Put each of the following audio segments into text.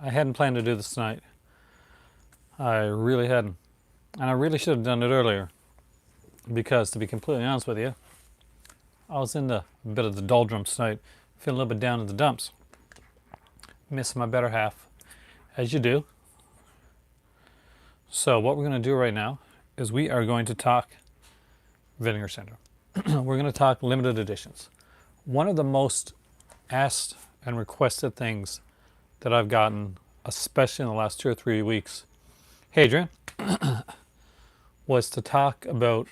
I hadn't planned to do this tonight. I really hadn't. And I really should have done it earlier. Because, to be completely honest with you, I was in a bit of the doldrums tonight. Feeling a little bit down in the dumps. Missing my better half, as you do. So what we're going to do right now is we are going to talk Vinegar Syndrome. We're going to talk limited editions. One of the most asked and requested things that I've gotten, especially in the last 2 or 3 weeks, hey Adrian, was to talk about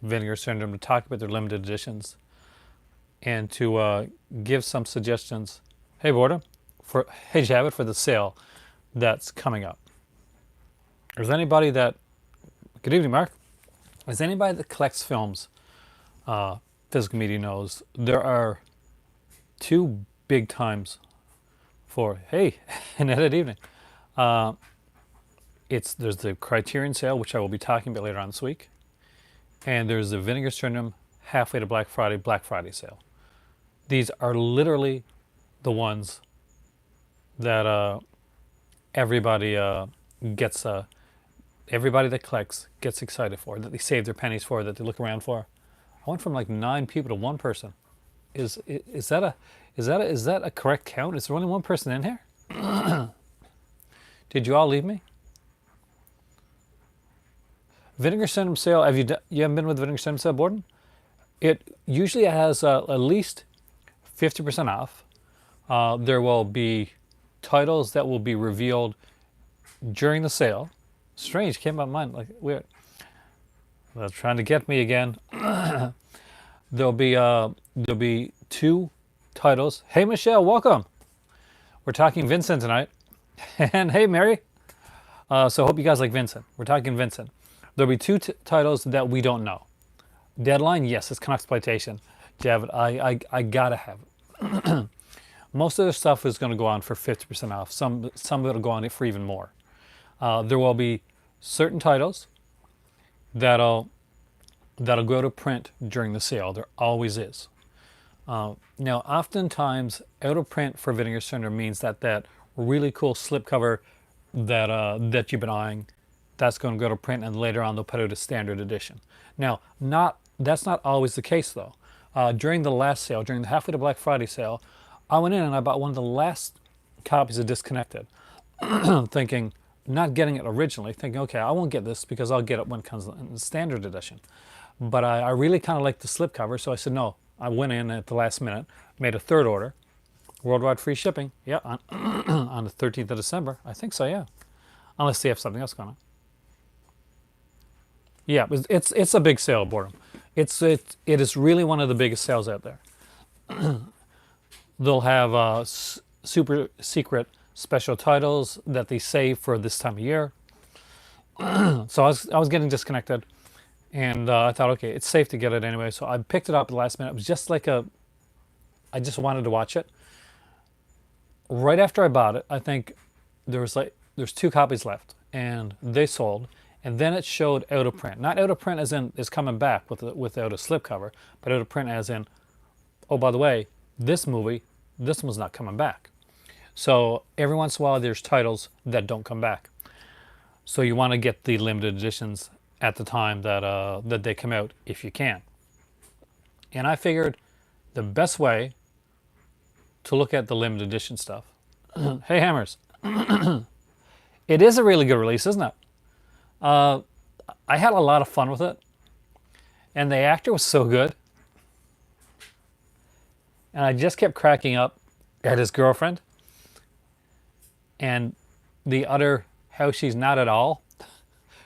Vinegar Syndrome, to talk about their limited editions, and to give some suggestions. Hey Boredom, hey Javed, for the sale that's coming up. Is anybody that, good evening Mark, is anybody that collects films, physical media knows there are two big times for, hey, and that evening. There's the Criterion sale, which I will be talking about later on this week. And there's the Vinegar Syndrome halfway to Black Friday sale. These are literally the ones that everybody gets, everybody that collects gets excited for, that they save their pennies for, that they look around for. I went from like 9 people to 1 person. Is that a correct count? Is there only 1 person in here? Did you all leave me? Vinegar Syndrome sale. You haven't been with Vinegar Syndrome sale, Borden? It usually has at least 50% off. There will be titles that will be revealed during the sale. Strange, came up mine like weird. They're trying to get me again. There'll be 2 titles. Hey Michelle, welcome. We're talking Vincent tonight. And hey Mary. So hope you guys like Vincent. We're talking Vincent. There'll be 2 titles that we don't know. Deadline, yes, it's Sexploitation. Javid, I gotta have it. Most of the stuff is going to go on for 50% off. Some of it will go on for even more. There will be certain titles that'll go to print during the sale. There always is. Now, oftentimes, out of print for Vinegar Syndrome means that really cool slipcover that you've been eyeing, that's going to go to print, and later on they'll put out a standard edition. Now, that's not always the case though. During the last sale, during the halfway to Black Friday sale, I went in and I bought one of the last copies of Disconnected, thinking, not getting it originally, thinking, okay, I won't get this because I'll get it when it comes in the standard edition. But I really kind of like the slipcover, so I said no. I went in at the last minute, made a 3rd order, worldwide free shipping, yeah, on the 13th of December. I think so, yeah. Unless they have something else going on. Yeah, it's a big sale, Boredom. It is really one of the biggest sales out there. They'll have super secret special titles that they save for this time of year. So I was getting Disconnected, and I thought, okay, it's safe to get it anyway. So I picked it up at the last minute. It was just like I just wanted to watch it. Right after I bought it, I think there's 2 copies left, and they sold. And then it showed out of print. Not out of print as in it's coming back without a slipcover, but out of print as in, oh, by the way, this one's not coming back. So every once in a while there's titles that don't come back. So you want to get the limited editions at the time that they come out if you can. And I figured the best way to look at the limited edition stuff, hey Hammers, it is a really good release, isn't it? I had a lot of fun with it, and the actor was so good, and I just kept cracking up at his girlfriend and the other, how she's not at all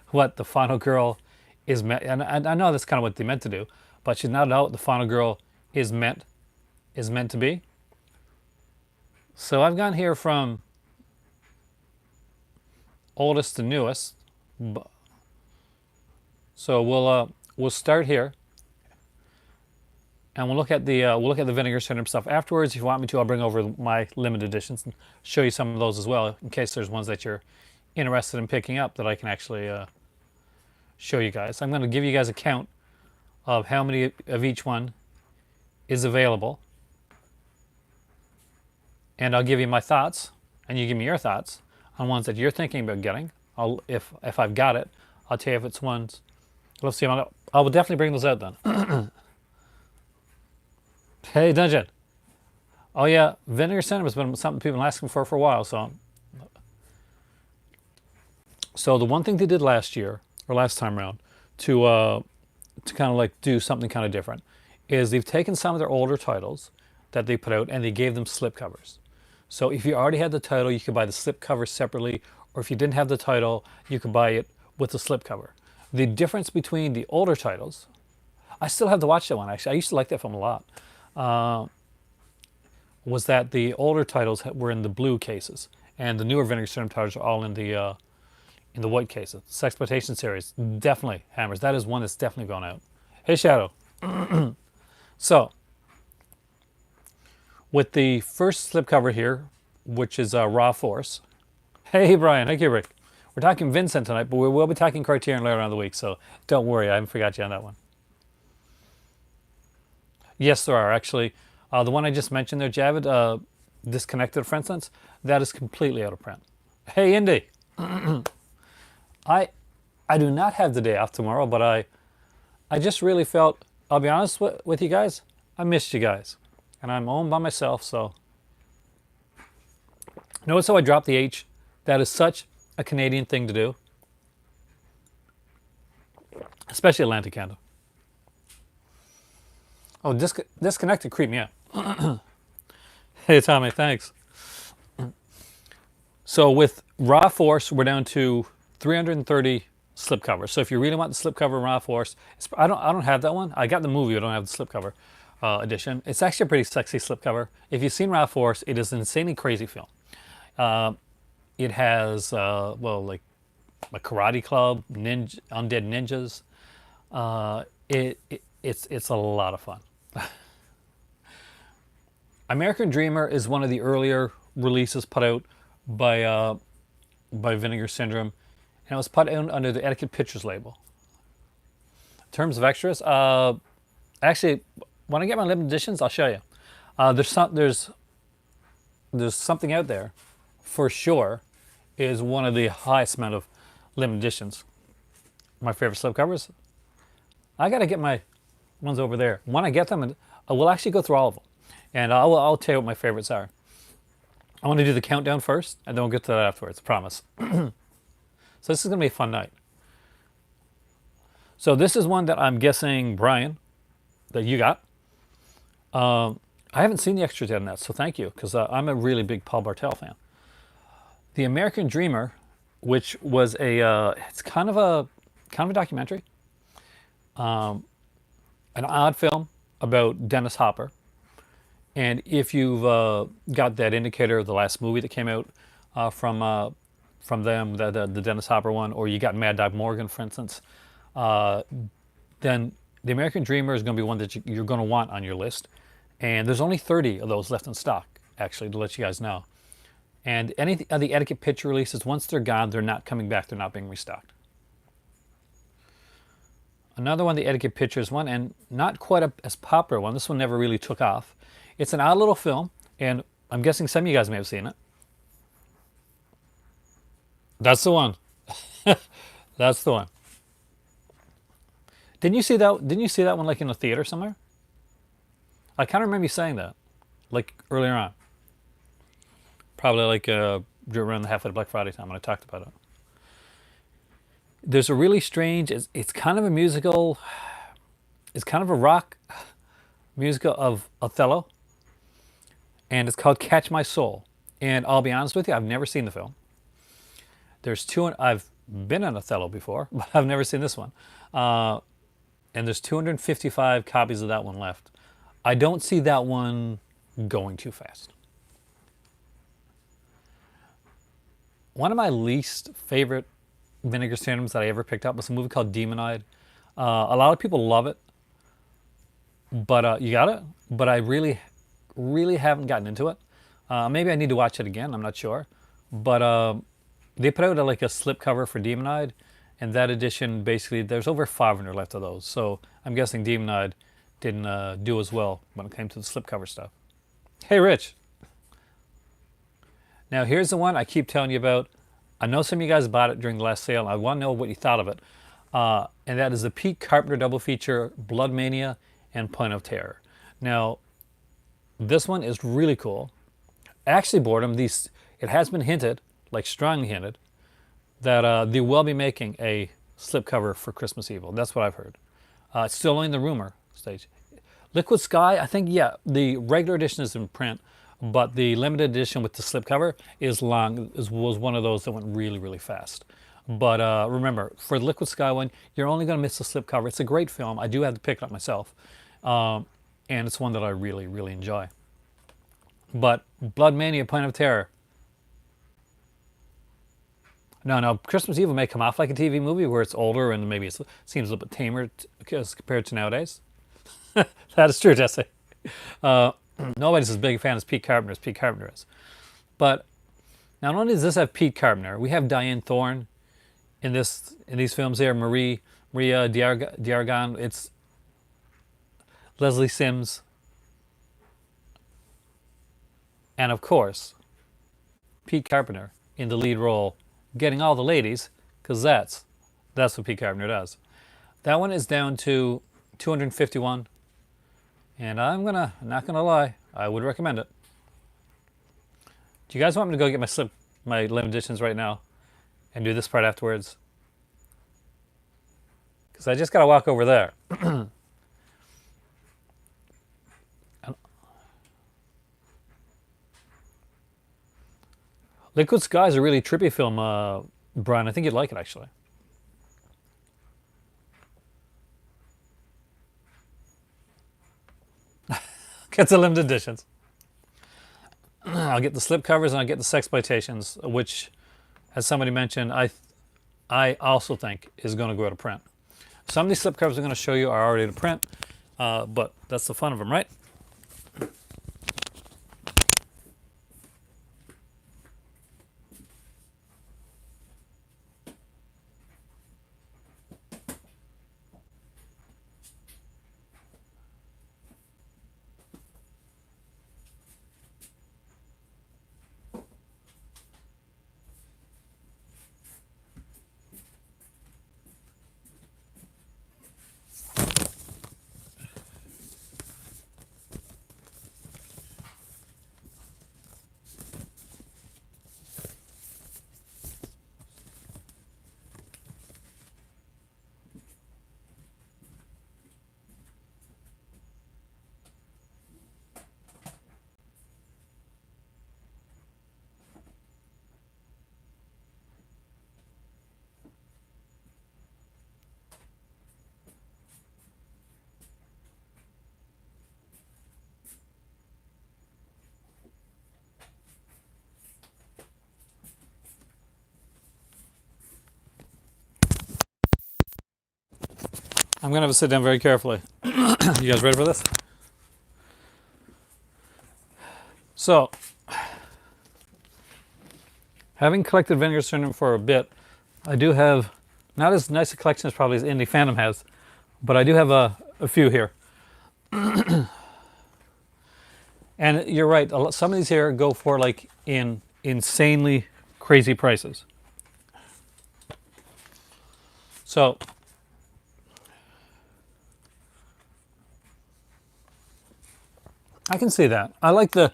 what the final girl is meant, and I know that's kind of what they meant to do, but she's not at all what the final girl is meant to be. So I've gone here from oldest to newest. So we'll start here, and we'll look at the Vinegar Syndrome stuff afterwards. If you want me to, I'll bring over my limited editions and show you some of those as well, in case there's ones that you're interested in picking up that I can actually show you guys. I'm going to give you guys a count of how many of each one is available, and I'll give you my thoughts and you give me your thoughts on ones that you're thinking about getting. If I've got it, I'll tell you if it's ones. Let's see. I will definitely bring those out then. Hey, Dungeon. Oh yeah, Vinegar Syndrome has been something people have been asking for a while. So the one thing they did last year or last time around to kind of like do something kind of different is they've taken some of their older titles that they put out and they gave them slipcovers. So if you already had the title, you could buy the slipcover separately, or if you didn't have the title, you could buy it with the slipcover. The difference between the older titles, I still have to watch that one actually. I used to like that film a lot. Was that the older titles were in the blue cases, and the newer Vinegar Syndrome titles are all in the white cases. Sexploitation series definitely hammers. That is one that's definitely gone out. Hey Shadow. So with the first slipcover here, which is Raw Force. Hey Brian, thank you Rick. We're talking Vincent tonight, but we will be talking Criterion later on in the week, so don't worry, I haven't forgot you on that one. Yes, there are actually. The one I just mentioned there, Javid, Disconnected, for instance, that is completely out of print. Hey, Indy. I do not have the day off tomorrow, but I just really felt, I'll be honest with you guys, I missed you guys. And I'm home by myself, so. Notice how I dropped the H? That is such a Canadian thing to do. Especially Atlantic Canada. Oh, Disconnected creep me out. Hey, Tommy, thanks. So with Raw Force, we're down to 330 slipcovers. So if you really want the slipcover Raw Force, I don't have that one. I got the movie, I don't have the slipcover edition. It's actually a pretty sexy slipcover. If you've seen Raw Force, it is an insanely crazy film. It has, well, like a karate club, undead ninjas. It's a lot of fun. American Dreamer is one of the earlier releases put out by Vinegar Syndrome, and it was put out under the Etiquette Pictures label. In terms of extras, actually, when I get my limited editions, I'll show you. There's something out there, for sure, is one of the highest amount of limited editions. My favorite slipcovers. I gotta get my ones over there. When I get them, we'll actually go through all of them. And I'll tell you what my favorites are. I want to do the countdown first, and then we'll get to that afterwards, I promise. So this is going to be a fun night. So this is one that I'm guessing, Brian, that you got. I haven't seen the extras yet on that, so thank you, because I'm a really big Paul Bartel fan. The American Dreamer, which was it's kind of a documentary. An odd film about Dennis Hopper. And if you've got that indicator of the last movie that came out from them, the Dennis Hopper one, or you got Mad Dog Morgan, for instance, then the American Dreamer is going to be one that you're going to want on your list. And there's only 30 of those left in stock, actually, to let you guys know. And any of the Etiquette Picture releases, once they're gone, they're not coming back. They're not being restocked. Another one, the Etiquette Pictures one, and not quite as popular one. This one never really took off. It's an odd little film, and I'm guessing some of you guys may have seen it. That's the one. That's the one. Didn't you see that one like in a theater somewhere? I kind of remember you saying that, like earlier on. Probably like around the halfway to Black Friday time when I talked about it. There's a really strange, it's kind of a musical, it's kind of a rock musical of Othello. And it's called Catch My Soul. And I'll be honest with you, I've never seen the film. I've been on Othello before, but I've never seen this one. And there's 255 copies of that one left. I don't see that one going too fast. One of my least favorite Vinegar Synonyms that I ever picked up was a movie called Demonoid. A lot of people love it, but you got it? But I really haven't gotten into it. Maybe I need to watch it again, I'm not sure. But they put out like a slipcover for Demonoid, and that edition, basically, there's over 500 left of those. So I'm guessing Demonoid didn't do as well when it came to the slipcover stuff. Hey, Rich. Now here's the one I keep telling you about. I know some of you guys bought it during the last sale. I want to know what you thought of it. And that is the Pete Carpenter double feature, Blood Mania and Point of Terror. Now, this one is really cool. Actually, Boredom, it has been hinted, like strongly hinted, that they will be making a slipcover for Christmas Evil. That's what I've heard. It's still only in the rumor stage. Liquid Sky, I think, yeah, the regular edition is in print, but the limited edition with the slipcover was one of those that went really, really fast. But remember, for the Liquid Sky one, you're only going to miss the slipcover. It's a great film. I do have to pick it up myself. And it's one that I really, really enjoy. But Blood Mania, Point of Terror. No, Christmas Evil may come off like a TV movie where it's older and maybe it seems a little bit tamer as compared to nowadays. That is true, Jesse. Nobody's as big a fan as Pete Carpenter as Pete Carpenter is. But not only does this have Pete Carpenter, we have Diane Thorne in these films here. Maria Diargan. It's Leslie Sims. And of course, Pete Carpenter in the lead role, getting all the ladies, because that's what Pete Carpenter does. That one is down to 251, and I'm not gonna lie, I would recommend it. Do you guys want me to go get my limited editions right now, and do this part afterwards? Because I just gotta walk over there. Liquid Sky is a really trippy film, Brian. I think you'd like it, actually. Get the limited editions. I'll get the slipcovers and I'll get the Sexploitations, which, as somebody mentioned, I also think is going to go to print. Some of these slipcovers I'm going to show you are already to print, but that's the fun of them, right? I'm going to have to sit down very carefully. You guys ready for this? So, having collected Vinegar Syndrome for a bit, I do have not as nice a collection as probably as Indie Phantom has, but I do have a few here. And you're right, some of these here go for like insanely crazy prices. So, I can see that. I like the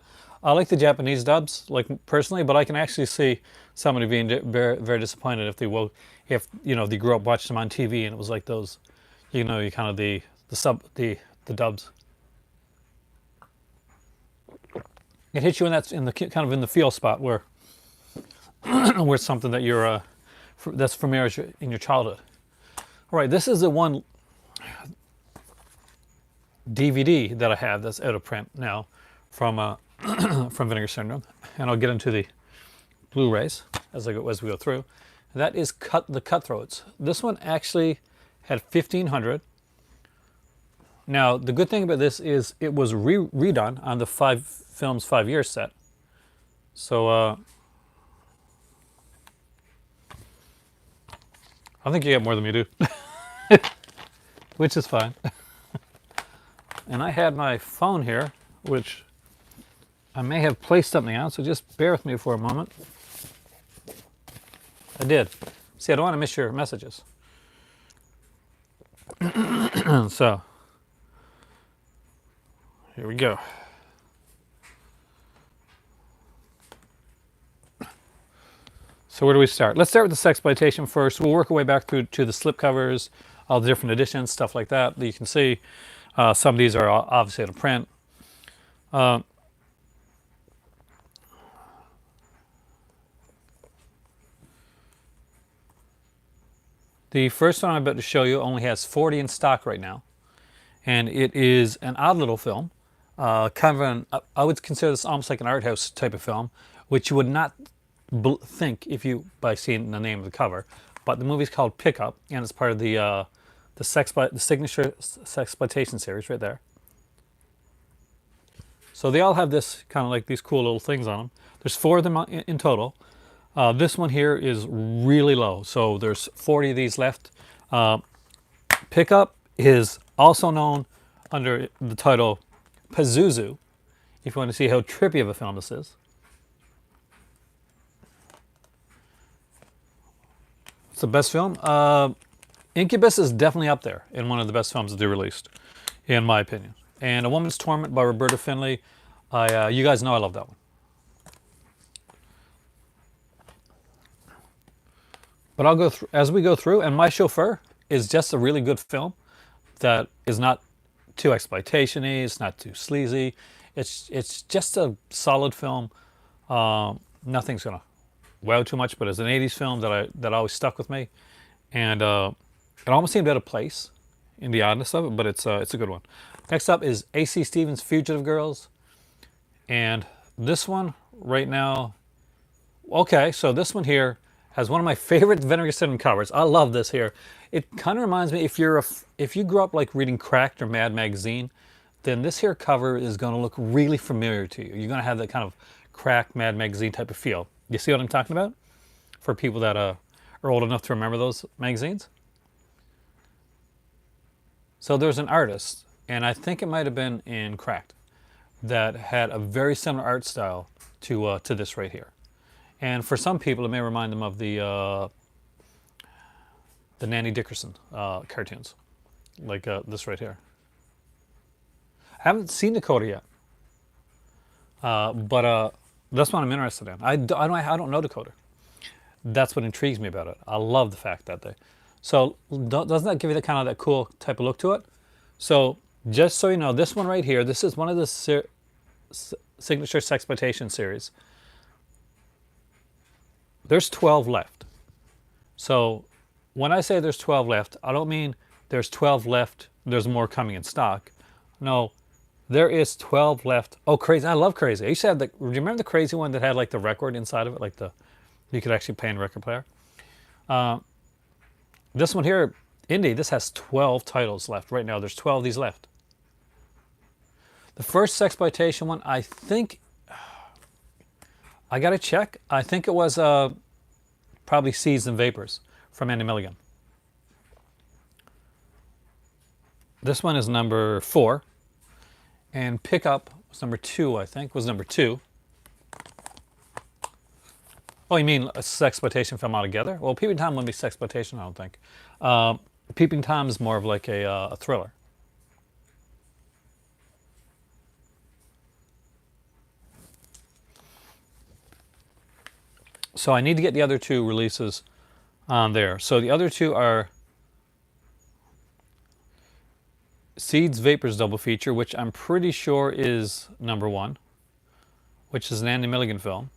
Japanese dubs, like personally, but I can actually see somebody being very, very disappointed if they grew up watching them on TV and it was like those, you kind of the dubs. It hits you in the feel spot where where it's something that you're that's familiar in your childhood. All right, this is the one DVD that I have that's out of print now from from Vinegar Syndrome, and I'll get into the Blu-rays as we go through. That is the Cutthroats. This one actually had 1,500. Now the good thing about this is it was redone on the 5 films 5 years set. So I think you get more than you do, which is fine. And I had my phone here, which I may have placed something out, so just bear with me for a moment. I did. See, I don't want to miss your messages. So, here we go. So where do we start? Let's start with the Sexploitation first. We'll work our way back through to the slipcovers, all the different editions, stuff like that. You can see some of these are obviously in a print. The first one I'm about to show you only has 40 in stock right now. And it is an odd little film. Kind of an, I would consider this almost like an art house type of film, which you would not think if you by seeing the name of the cover. But the movie's called Pickup, and it's part of the signature Sexploitation series right there. So they all have this kind of like these cool little things on them. There's 4 of them in total. This one here is really low, so there's 40 of these left. Pickup is also known under the title Pazuzu, if you want to see how trippy of a film this is. It's the best film. Incubus is definitely up there in one of the best films that they released, in my opinion. And A Woman's Torment by Roberta Findlay. You guys know I love that one. But I'll go through as we go through, and My Chauffeur is just a really good film that is not too exploitation-y, it's not too sleazy. It's just a solid film. Nothing's gonna wow too much, but it's an 80s film that always stuck with me, and it almost seemed out of place in the oddness of it, but it's a good one. Next up is A.C. Stevens' Fugitive Girls, and this one right now. Okay, so this one here has one of my favorite Vinegar Syndrome covers. I love this here. It kind of reminds me, if you grew up like reading Cracked or Mad Magazine, then this here cover is going to look really familiar to you. You're going to have that kind of Cracked Mad Magazine type of feel. You see what I'm talking about? For people that are old enough to remember those magazines. So there's an artist, and I think it might have been in Cracked, that had a very similar art style to this right here. And for some people, it may remind them of the Nanny Dickerson cartoons, like this right here. I haven't seen Dakota yet, but that's what I'm interested in. I don't know Dakota. That's what intrigues me about it. I love the fact that they. So doesn't that give you that kind of that cool type of look to it? So just so you know, this one right here, this is one of the signature Sexploitation series. There's 12 left. So when I say there's 12 left, I don't mean there's 12 left, there's more coming in stock. No, there is 12 left. Oh, Crazy. I love Crazy. I used to have do you remember the Crazy one that had like the record inside of it? Like you could actually play in a record player. This one here, Indie, this has 12 titles left. Right now, there's 12 of these left. The first Sexploitation one, I think, I gotta check. I think it was probably Seeds and Vapors from Andy Milligan. This one is number 4. And Pickup was number 2, I think, was number 2. Oh, you mean a Sexploitation film altogether? Well, Peeping Tom wouldn't be Sexploitation, I don't think. Peeping Tom is more of like a thriller. So I need to get the other 2 releases on there. So the other 2 are Seeds Vapors double feature, which I'm pretty sure is number 1, which is an Andy Milligan film.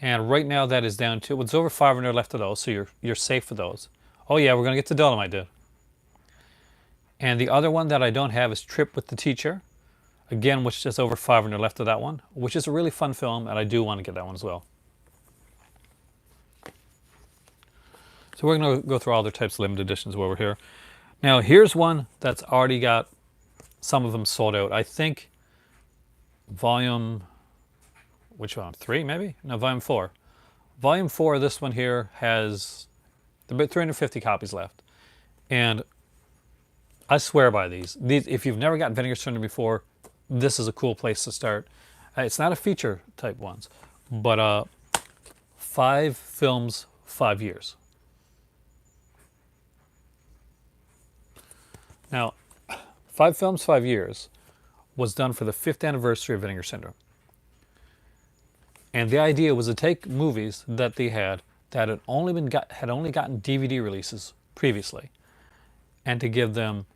And right now that is down to, it's over 500 left of those, so you're safe for those. Oh yeah, we're gonna get to Dolomite, dude. And the other one that I don't have is Trip with the Teacher, again, which is over 500 left of that one, which is a really fun film, and I do want to get that one as well. So we're gonna go through all the types of limited editions while we're here. Now here's one that's already got some of them sold out. I think volume, which one? 3 maybe? No, volume 4. Volume 4, this one here has about 350 copies left. And I swear by these. If you've never gotten Vinegar Syndrome before, this is a cool place to start. It's not a feature type ones, but 5 films, 5 years. Now, 5 films, 5 years was done for the 5th anniversary of Vinegar Syndrome. And the idea was to take movies that they had that had only gotten DVD releases previously, and to give them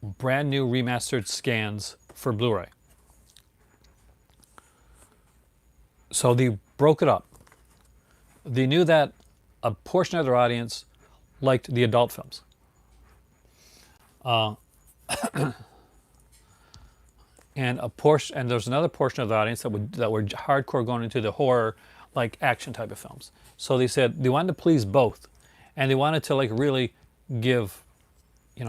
brand new remastered scans for Blu-ray. So they broke it up. They knew that a portion of their audience liked the adult films. And there's another portion of the audience that were hardcore going into the horror, like action type of films. So they said they wanted to please both, and they wanted to like really give,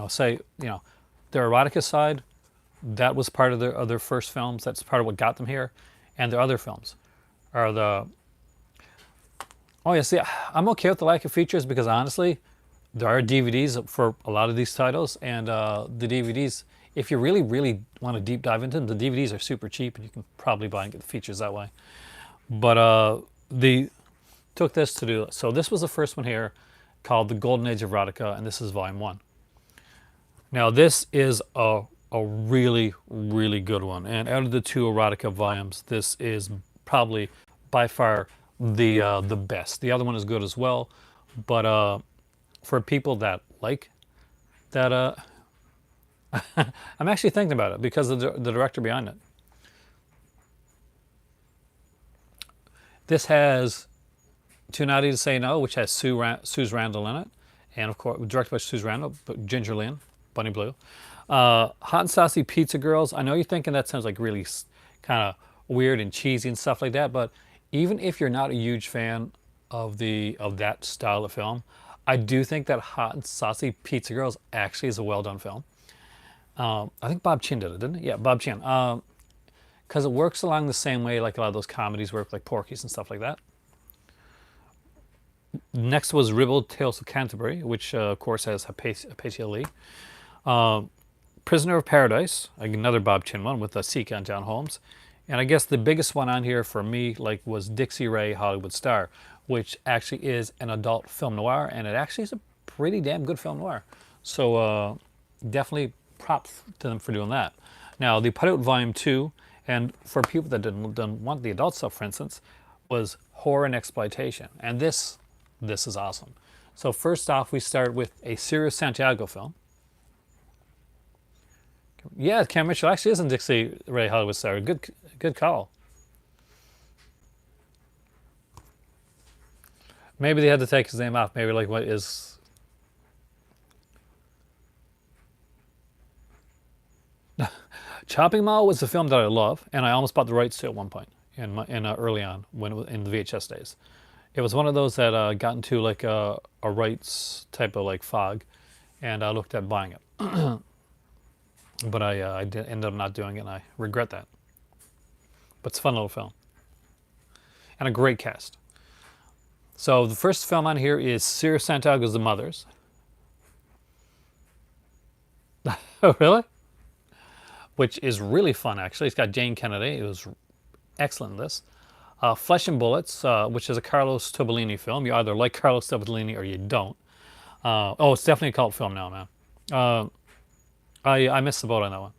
say, their erotica side. That was part of their first films. That's part of what got them here, and their other films are the. Oh yeah, see, I'm okay with the lack of features because honestly, there are DVDs for a lot of these titles, and the DVDs, if you really, really want to deep dive into them, the DVDs are super cheap, and you can probably buy and get the features that way. But they took this to do. So this was the first one here, called The Golden Age of Erotica, and this is Volume 1. Now this is a really, really good one, and out of the 2 erotica volumes, this is probably by far the best. The other one is good as well, but for people that like that, I'm actually thinking about it because of the director behind it. This has Too Naughty to Say No, which has Suze Randall in it, and of course directed by Suze Randall, but Ginger Lynn, Bunny Blue. Hot and Saucy Pizza Girls. I know you're thinking that sounds like really kind of weird and cheesy and stuff like that, but even if you're not a huge fan of that style of film, I do think that Hot and Saucy Pizza Girls actually is a well-done film. I think Bob Chin did it, didn't he? Yeah, Bob Chin. Because it works along the same way like a lot of those comedies work, like Porky's and stuff like that. Next was Ribbled Tales of Canterbury, which of course has Hypatia Lee. Prisoner of Paradise, another Bob Chin one with Sika and John Holmes. And I guess the biggest one on here for me was Dixie Ray, Hollywood Star, which actually is an adult film noir, and it actually is a pretty damn good film noir. So definitely props to them for doing that. Now they put out Volume 2, and for people that didn't want the adult stuff, for instance, was Horror and Exploitation, and this is awesome. So first off, we start with a Serious Santiago film. Yeah, Cam Mitchell actually isn't Dixie Ray, Hollywood Star. Good call. Maybe they had to take his name off. Maybe like what is... Chopping Mall was a film that I love, and I almost bought the rights to at one point early on when it was in the VHS days. It was one of those that got into like a rights type of like fog, and I looked at buying it. But I ended up not doing it, and I regret that. But it's a fun little film. And a great cast. So the first film on here is Serious Santiago's The Mothers. Oh, really? Which is really fun, actually. It's got Jane Kennedy. It was excellent in this. Flesh and Bullets, which is a Carlos Tobolini film. You either like Carlos Tobolini or you don't. It's definitely a cult film now, man. I missed the boat on that one.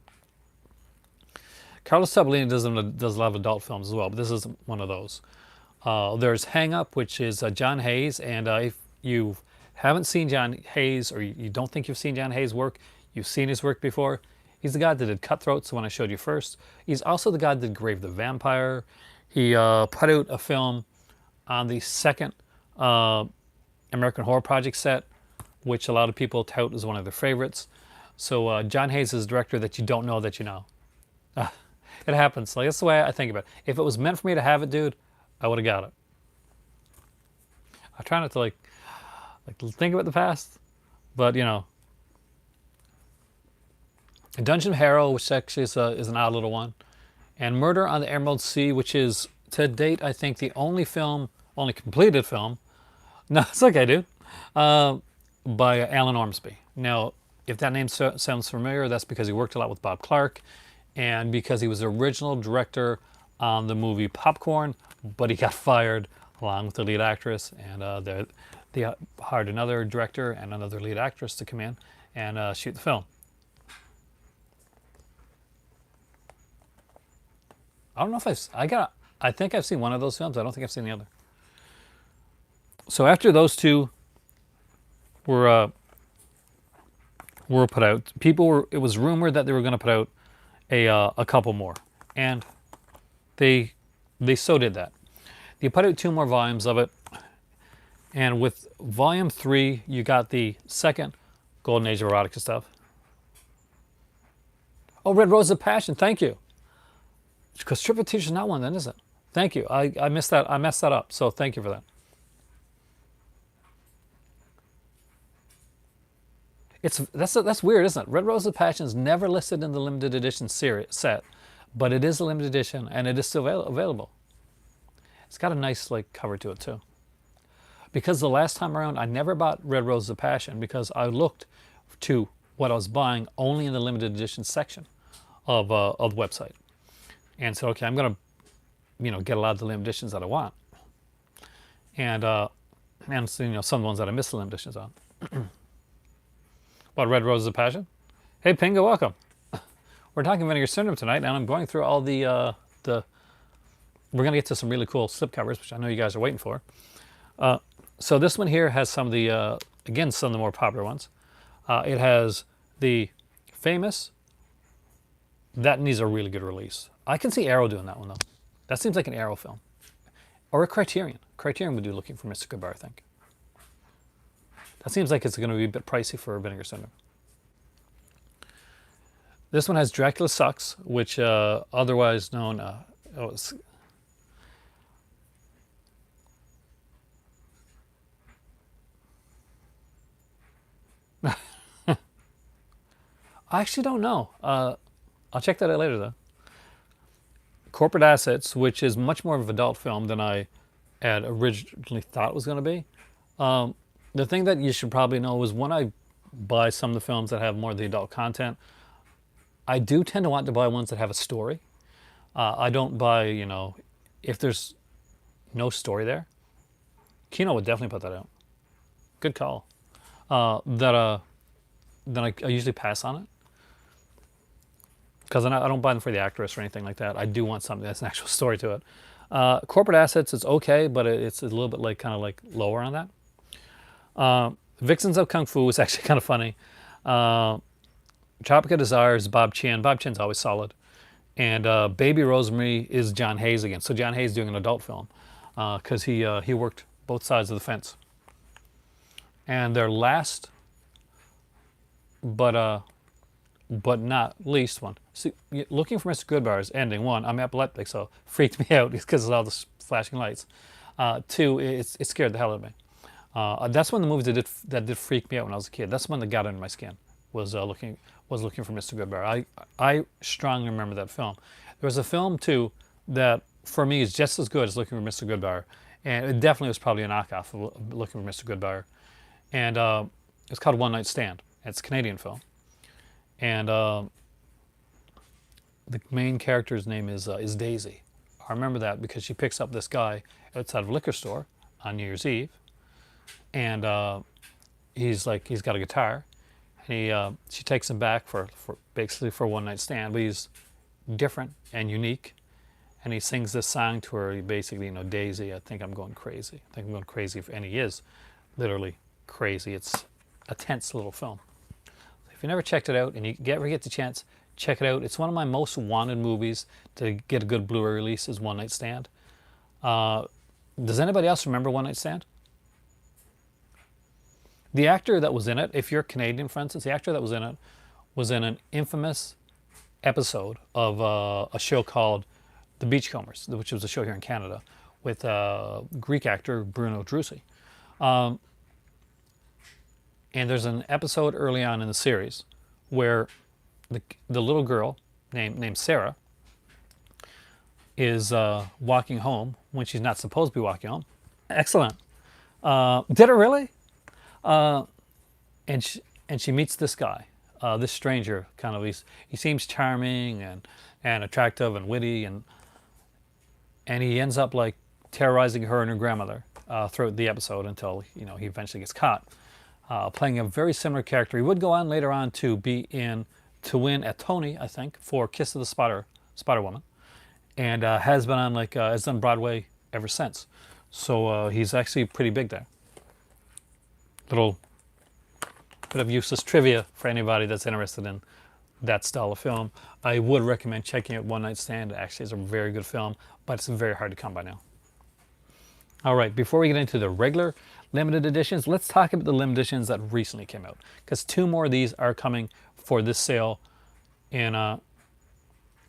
Carlos Tobolini does a lot of adult films as well, but this is one of those. There's Hang Up, which is John Hayes, and if you haven't seen John Hayes, or you don't think you've seen John Hayes' work, you've seen his work before. He's the guy that did Cutthroat, the one I showed you first. He's also the guy that did Grave the Vampire. He put out a film on the second American Horror Project set, which a lot of people tout as one of their favorites. So John Hayes is a director that you don't know that you know. It happens. Like, that's the way I think about it. If it was meant for me to have it, dude, I would have got it. I try not to like think about the past, but Dungeon of Harrow, which actually is an odd little one, and Murder on the Emerald Sea, which is to date I think the only completed film. No, it's okay, dude. By Alan Ormsby. Now, if that name sounds familiar, that's because he worked a lot with Bob Clark, and because he was the original director on the movie Popcorn, but he got fired along with the lead actress, and they hired another director and another lead actress to come in and shoot the film. I don't know if I think I've seen one of those films. I don't think I've seen the other. So after those two were put out, it was rumored that they were going to put out a couple more, and they so did that. They put out 2 more volumes of it, and with volume 3, you got the second Golden Age of Erotica stuff. Oh, Red Rose of Passion, thank you. Because Striptease is not one, then, is it? Thank you. I missed that. I messed that up. So thank you for that. That's weird, isn't it? Red Rose of Passion is never listed in the limited edition set, but it is a limited edition and it is still available. It's got a nice cover to it too. Because the last time around, I never bought Red Rose of Passion because I looked to what I was buying only in the limited edition section of the website, and so okay, I'm gonna, get a lot of the limited editions that I want, and some of the ones that I missed the limited editions on. What, Red Roses of Passion? Hey, Pinga, welcome. We're talking Vinegar Syndrome tonight, and I'm going through all the. We're going to get to some really cool slipcovers, which I know you guys are waiting for. So this one here has some of the, again, some of the more popular ones. It has the famous. That needs a really good release. I can see Arrow doing that one, though. That seems like an Arrow film. Or a Criterion. Criterion would do Looking for Mr. Goodbar, I think. That seems like it's going to be a bit pricey for Vinegar Syndrome. This one has Dracula Sucks, which otherwise known... I actually don't know. I'll check that out later, though. Corporate Assets, which is much more of an adult film than I had originally thought it was going to be. The thing that you should probably know is when I buy some of the films that have more of the adult content, I do tend to want to buy ones that have a story. I don't buy, if there's no story there. Kino would definitely put that out. Good call. Then I usually pass on it. Because I don't buy them for the actress or anything like that. I do want something that's an actual story to it. Corporate Assets is okay, but it's a little bit kind of lower on that. Vixens of Kung Fu is actually kind of funny. Tropica Desire is Bob Chin. Bob Chin's always solid. And Baby Rosemary is John Hayes again. So John Hayes doing an adult film because he worked both sides of the fence. And their last, but not least one. See, Looking for Mr. Goodbar is ending. 1, I'm epileptic, so it freaked me out because of all the flashing lights. 2, it scared the hell out of me. That's one of the movies that did freak me out when I was a kid. That's the one that got under my skin. Was looking for Mr. Goodbar. I strongly remember that film. There was a film too that for me is just as good as Looking for Mr. Goodbar, and it definitely was probably a knockoff of Looking for Mr. Goodbar. And it's called One Night Stand. It's a Canadian film, and the main character's name is Daisy. I remember that because she picks up this guy outside of a liquor store on New Year's Eve. And he's got a guitar, and she takes him back for basically for a one night stand, but he's different and unique, and he sings this song to her. Basically, Daisy, I think I'm going crazy. I think I'm going crazy, and he is literally crazy. It's a tense little film. If you never checked it out and you ever get the chance, check it out. It's one of my most wanted movies to get a good Blu-ray release is One Night Stand. Does anybody else remember One Night Stand? The actor that was in it, if you're Canadian, for instance, the actor that was in it was in an infamous episode of a show called The Beachcombers, which was a show here in Canada, with Greek actor Bruno Drusi. And there's an episode early on in the series where the little girl named Sarah is walking home when she's not supposed to be walking home. Excellent. Did it really? And she meets this guy, this stranger. He seems charming and attractive and witty, and he ends up like terrorizing her and her grandmother throughout the episode until he eventually gets caught. Playing a very similar character. He would go on later on to win a Tony, I think, for Kiss of the Spider Woman, and has been on has done Broadway ever since. So he's actually pretty big there. Little bit of useless trivia for anybody that's interested in that style of film. I would recommend checking out One Night Stand. Actually, it's a very good film, but it's very hard to come by now. All right, before we get into the regular limited editions, let's talk about the limited editions that recently came out, because 2 more of these are coming for this sale in oh,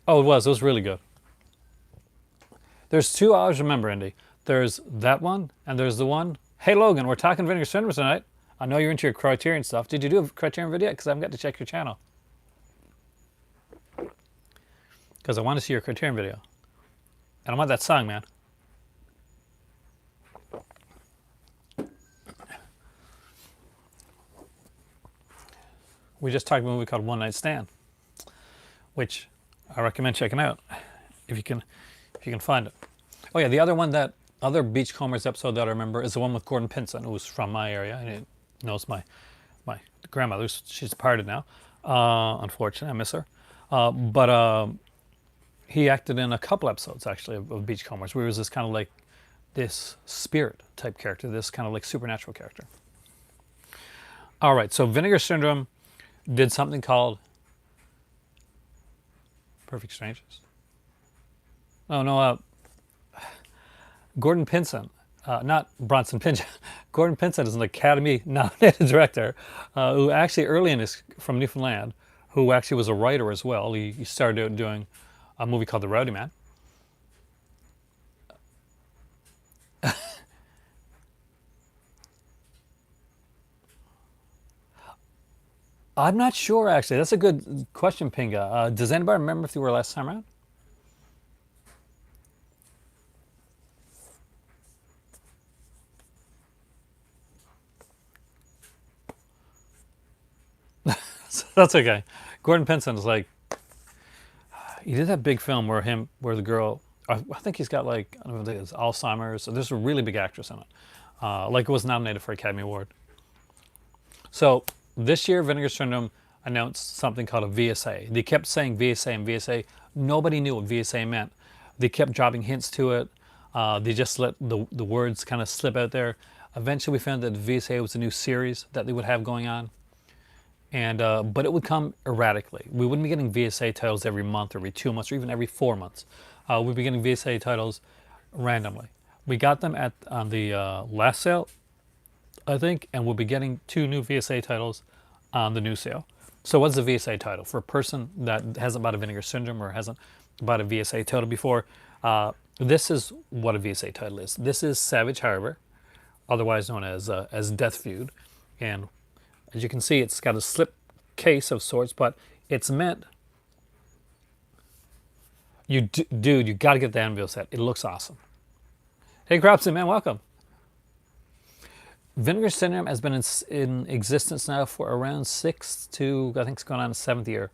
it was really good. There's 2 I always remember, Indy. There's that one, and there's the one. Hey Logan, we're talking Vinegar Syndrome tonight. I know you're into your Criterion stuff. Did you do a Criterion video? Because I haven't got to check your channel. Because I want to see your Criterion video. And I want that song, man. We just talked about a movie called One Night Stand, which I recommend checking out if you can find it. Oh yeah, the other one, that other Beachcombers episode that I remember, is the one with Gordon Pinson, who's from my area, and he knows my grandmother. She's departed now. Unfortunately, I miss her. But he acted in a couple episodes actually of Beachcombers, where he was this kind of like this spirit type character, this kind of like supernatural character. All right, so Vinegar Syndrome did something called Perfect Strangers. Oh no, Gordon Pinson, not Bronson Pinchot. Gordon Pinson is an Academy-nominated director who actually early in his, from Newfoundland, who actually was a writer as well. He started out doing a movie called The Rowdy Man. I'm not sure, actually. That's a good question, Pinga. Does anybody remember if you were last time around? That's okay. Gordon Pinson is like, he did that big film where the girl, I think he's got like, I don't know, it's Alzheimer's. So there's a really big actress in it. Like it was nominated for Academy Award. So this year, Vinegar Syndrome announced something called a VSA. They kept saying VSA and VSA. Nobody knew what VSA meant. They kept dropping hints to it. They just let the words kind of slip out there. Eventually, we found that VSA was a new series that they would have going on. And but it would come erratically. We wouldn't be getting VSA titles every month, or every 2 months, or even every 4 months. We'd be getting VSA titles randomly. We got them on the last sale, I think, and we'll be getting 2 new VSA titles on the new sale. So what's a VSA title? For a person that hasn't bought a Vinegar Syndrome or hasn't bought a VSA title before, this is what a VSA title is. This is Savage Harbor, otherwise known as Death Feud. And as you can see, it's got a slip case of sorts, but it's meant... Dude, you got to get the anvil set. It looks awesome. Hey, Cropsy, man, welcome. Vinegar Syndrome has been in existence now for around 6 to, I think it's going on the 7th year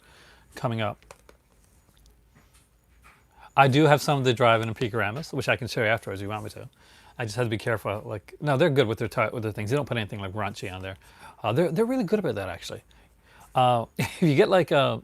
coming up. I do have some of the drive-in and Picaramas, which I can show you afterwards if you want me to. I just have to be careful. Like, no, they're good with their things. They don't put anything like raunchy on there. They're really good about that, actually. If you get like a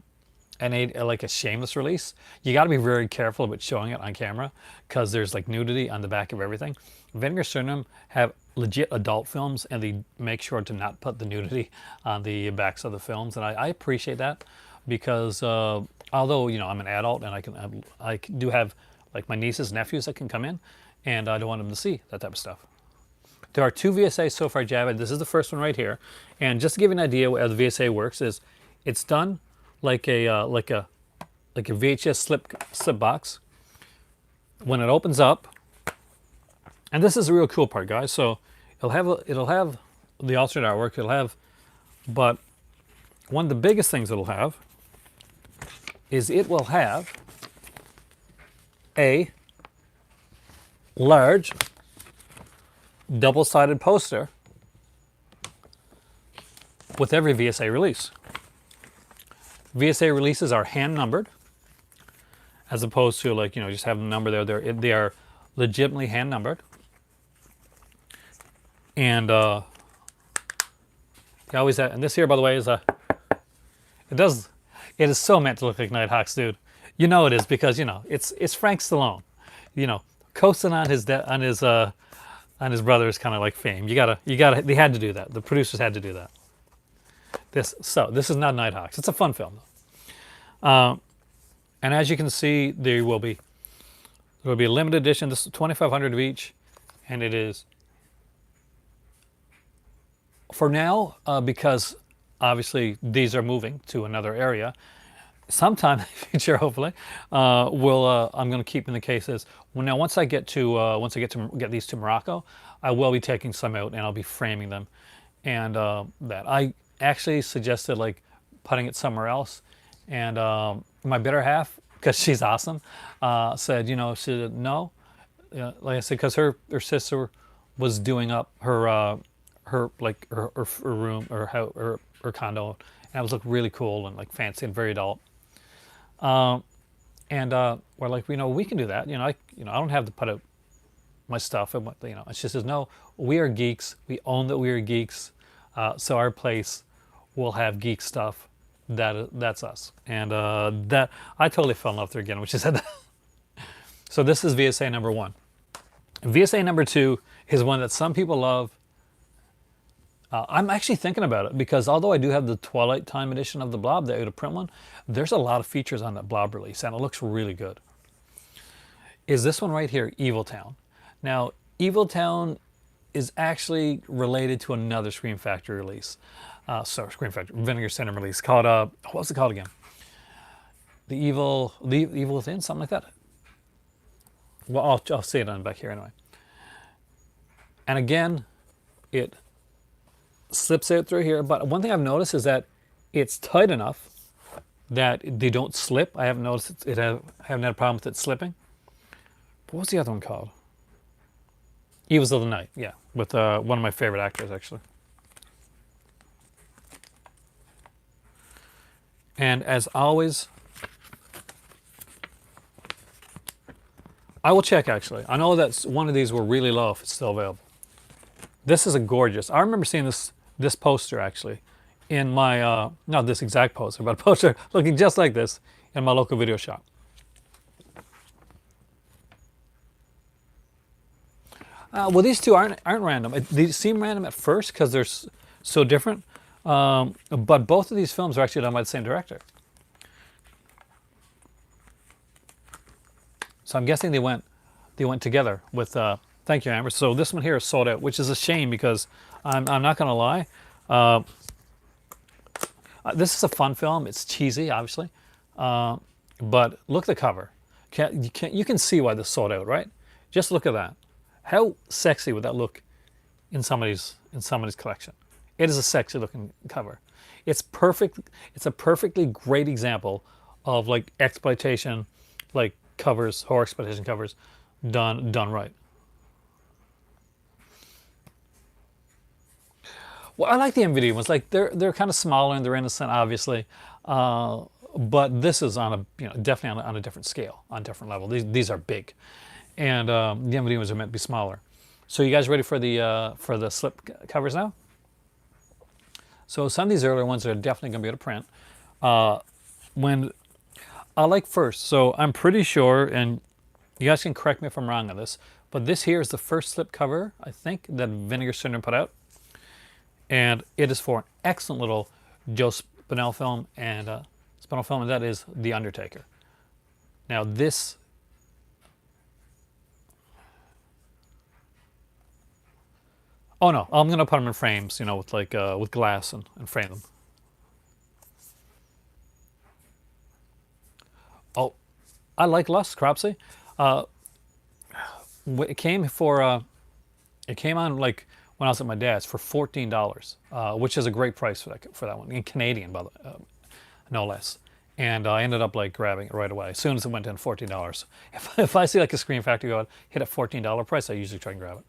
shameless release, you got to be very careful about showing it on camera, because there's like nudity on the back of everything. Vinegar Syndrome have legit adult films, and they make sure to not put the nudity on the backs of the films, and I appreciate that, because although I'm an adult and I do have like my nieces, nephews that can come in, and I don't want them to see that type of stuff. There are 2 VSAs so far, Javad. This is the first one right here, and just to give you an idea how the VSA works is it's done like a VHS slip box. When it opens up, and this is the real cool part, guys. So it'll have the alternate artwork. But one of the biggest things it'll have is it will have a large double-sided poster with every VSA release. VSA releases are hand numbered, as opposed to just have a number there. They are legitimately hand numbered. And you always have, and this here, by the way, is a, it is so meant to look like Nighthawks, dude. You know it is, because, you know, it's Frank Stallone, you know, coasting on his brother's kind of like fame. You gotta, they had to do that. The producers had to do that. This is not Nighthawks. It's a fun film, though. And as you can see, there will be a limited edition. This is 2,500 of each, and it is, for now, because obviously these are moving to another area. Sometime in the future, hopefully, I'm going to keep in the cases. Well, now once I get get these to Morocco, I will be taking some out and I'll be framing them, and that I actually suggested like putting it somewhere else, and my better half, because she's awesome, said, you know, she said no, like I said, because her sister was doing up her room or her condo, and it was look really cool and like fancy and very adult. And we're like, you know, we can do that. You know, I don't have to put out my stuff. And you know, and she says, no, we are geeks. We own that we are geeks. So our place will have geek stuff. That's us. And that I totally fell in love with her again when she said that. So this is VSA number 1. VSA number 2 is one that some people love. I'm actually thinking about it, because although I do have the Twilight Time edition of the Blob, the out of print one, there's a lot of features on that Blob release, and it looks really good. Is this one right here, Evil Town. Now, Evil Town is actually related to another Scream Factory release. Scream Factory, Vinegar Syndrome release called, what was it called again? The Evil Within, something like that. Well, I'll see it on back here anyway. And again, it slips out through here, but one thing I've noticed is that it's tight enough that they don't slip. I haven't noticed I haven't had a problem with it slipping. What was the other one called? Evils of the Night, yeah, with one of my favorite actors, actually. And as always, I will check, actually. I know that one of these were really low if it's still available. This is a gorgeous, I remember seeing this poster, actually, in my, not this exact poster, but a poster looking just like this in my local video shop. Well, these two aren't random. They seem random at first because they're so different, but both of these films are actually done by the same director. So I'm guessing they went together with, thank you, Amber. So this one here is sold out, which is a shame, because I'm not going to lie. This is a fun film. It's cheesy, obviously, but look at the cover. You can see why this sold out, right? Just look at that. How sexy would that look in somebody's collection? It is a sexy looking cover. It's perfect. It's a perfectly great example of like exploitation, like covers, horror exploitation covers, done right. Well, I like the MVD ones. Like they're kind of smaller and they're innocent, obviously, but this is on a definitely on a different scale, on a different level. These are big, and the MVD ones are meant to be smaller. So you guys ready for the slip covers now? So some of these earlier ones are definitely going to be able to print. When I like first, so I'm pretty sure, and you guys can correct me if I'm wrong on this, but this here is the first slip cover, I think, that Vinegar Syndrome put out. And it is for an excellent little Joe Spinell film, and that is The Undertaker. Now this, oh no, I'm gonna put them in frames, with like with glass and frame them. Oh, I like Lust, Cropsey. It came on like when I was at my dad's for $14, which is a great price for that one, in Canadian, by the no less. And I ended up like grabbing it right away as soon as it went in $14. If I see like a Scream Factory go out, hit a $14 price, I usually try and grab it.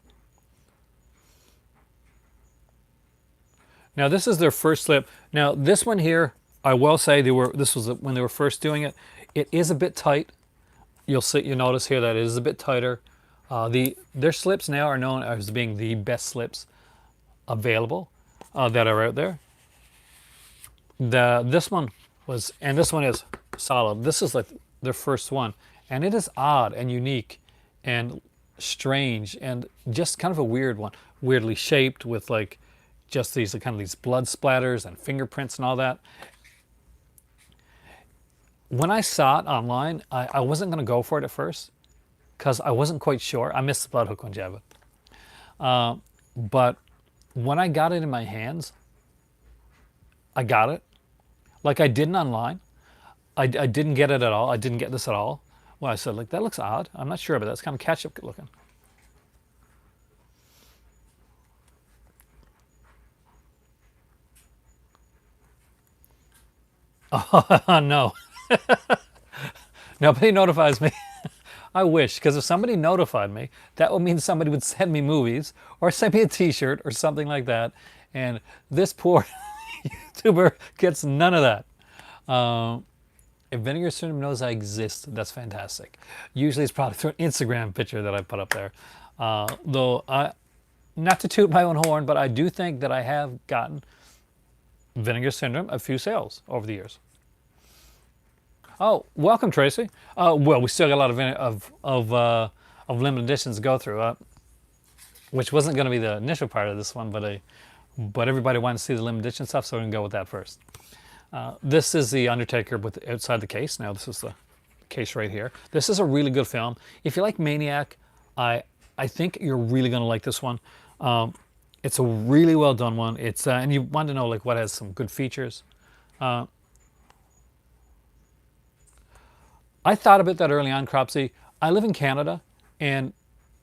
Now this is their first slip. Now this one here, I will say this was when they were first doing it. It is a bit tight. You'll notice here that it is a bit tighter Their slips now are known as being the best slips available that are out there. This one was, and this one is solid. This is like their first one, and it is odd and unique and strange and just kind of a weird one, weirdly shaped with like just these kind of these blood splatters and fingerprints and all that. When I saw it online, I wasn't going to go for it at first because I wasn't quite sure. I missed the blood hook one, jab it. But when I got it in my hands, I got it. Like I didn't online. I didn't get it at all. I didn't get this at all. Well, I said, like, that looks odd. I'm not sure, but that's kind of ketchup looking. Oh, no. Nobody notifies me. I wish, because if somebody notified me, that would mean somebody would send me movies or send me a t-shirt or something like that. And this poor YouTuber gets none of that. If Vinegar Syndrome knows I exist, that's fantastic. Usually it's probably through an Instagram picture that I put up there. Though, not to toot my own horn, but I do think that I have gotten Vinegar Syndrome a few sales over the years. Oh, welcome, Tracy. Well, we still got a lot of limited editions to go through, which wasn't going to be the initial part of this one, but everybody wanted to see the limited edition stuff, so we're going to go with that first. This is the Undertaker with outside the case. Now this is the case right here. This is a really good film. If you like Maniac, I think you're really going to like this one. It's a really well done one. It's and you want to know like what has some good features. I thought about that early on, Cropsy. I live in Canada, and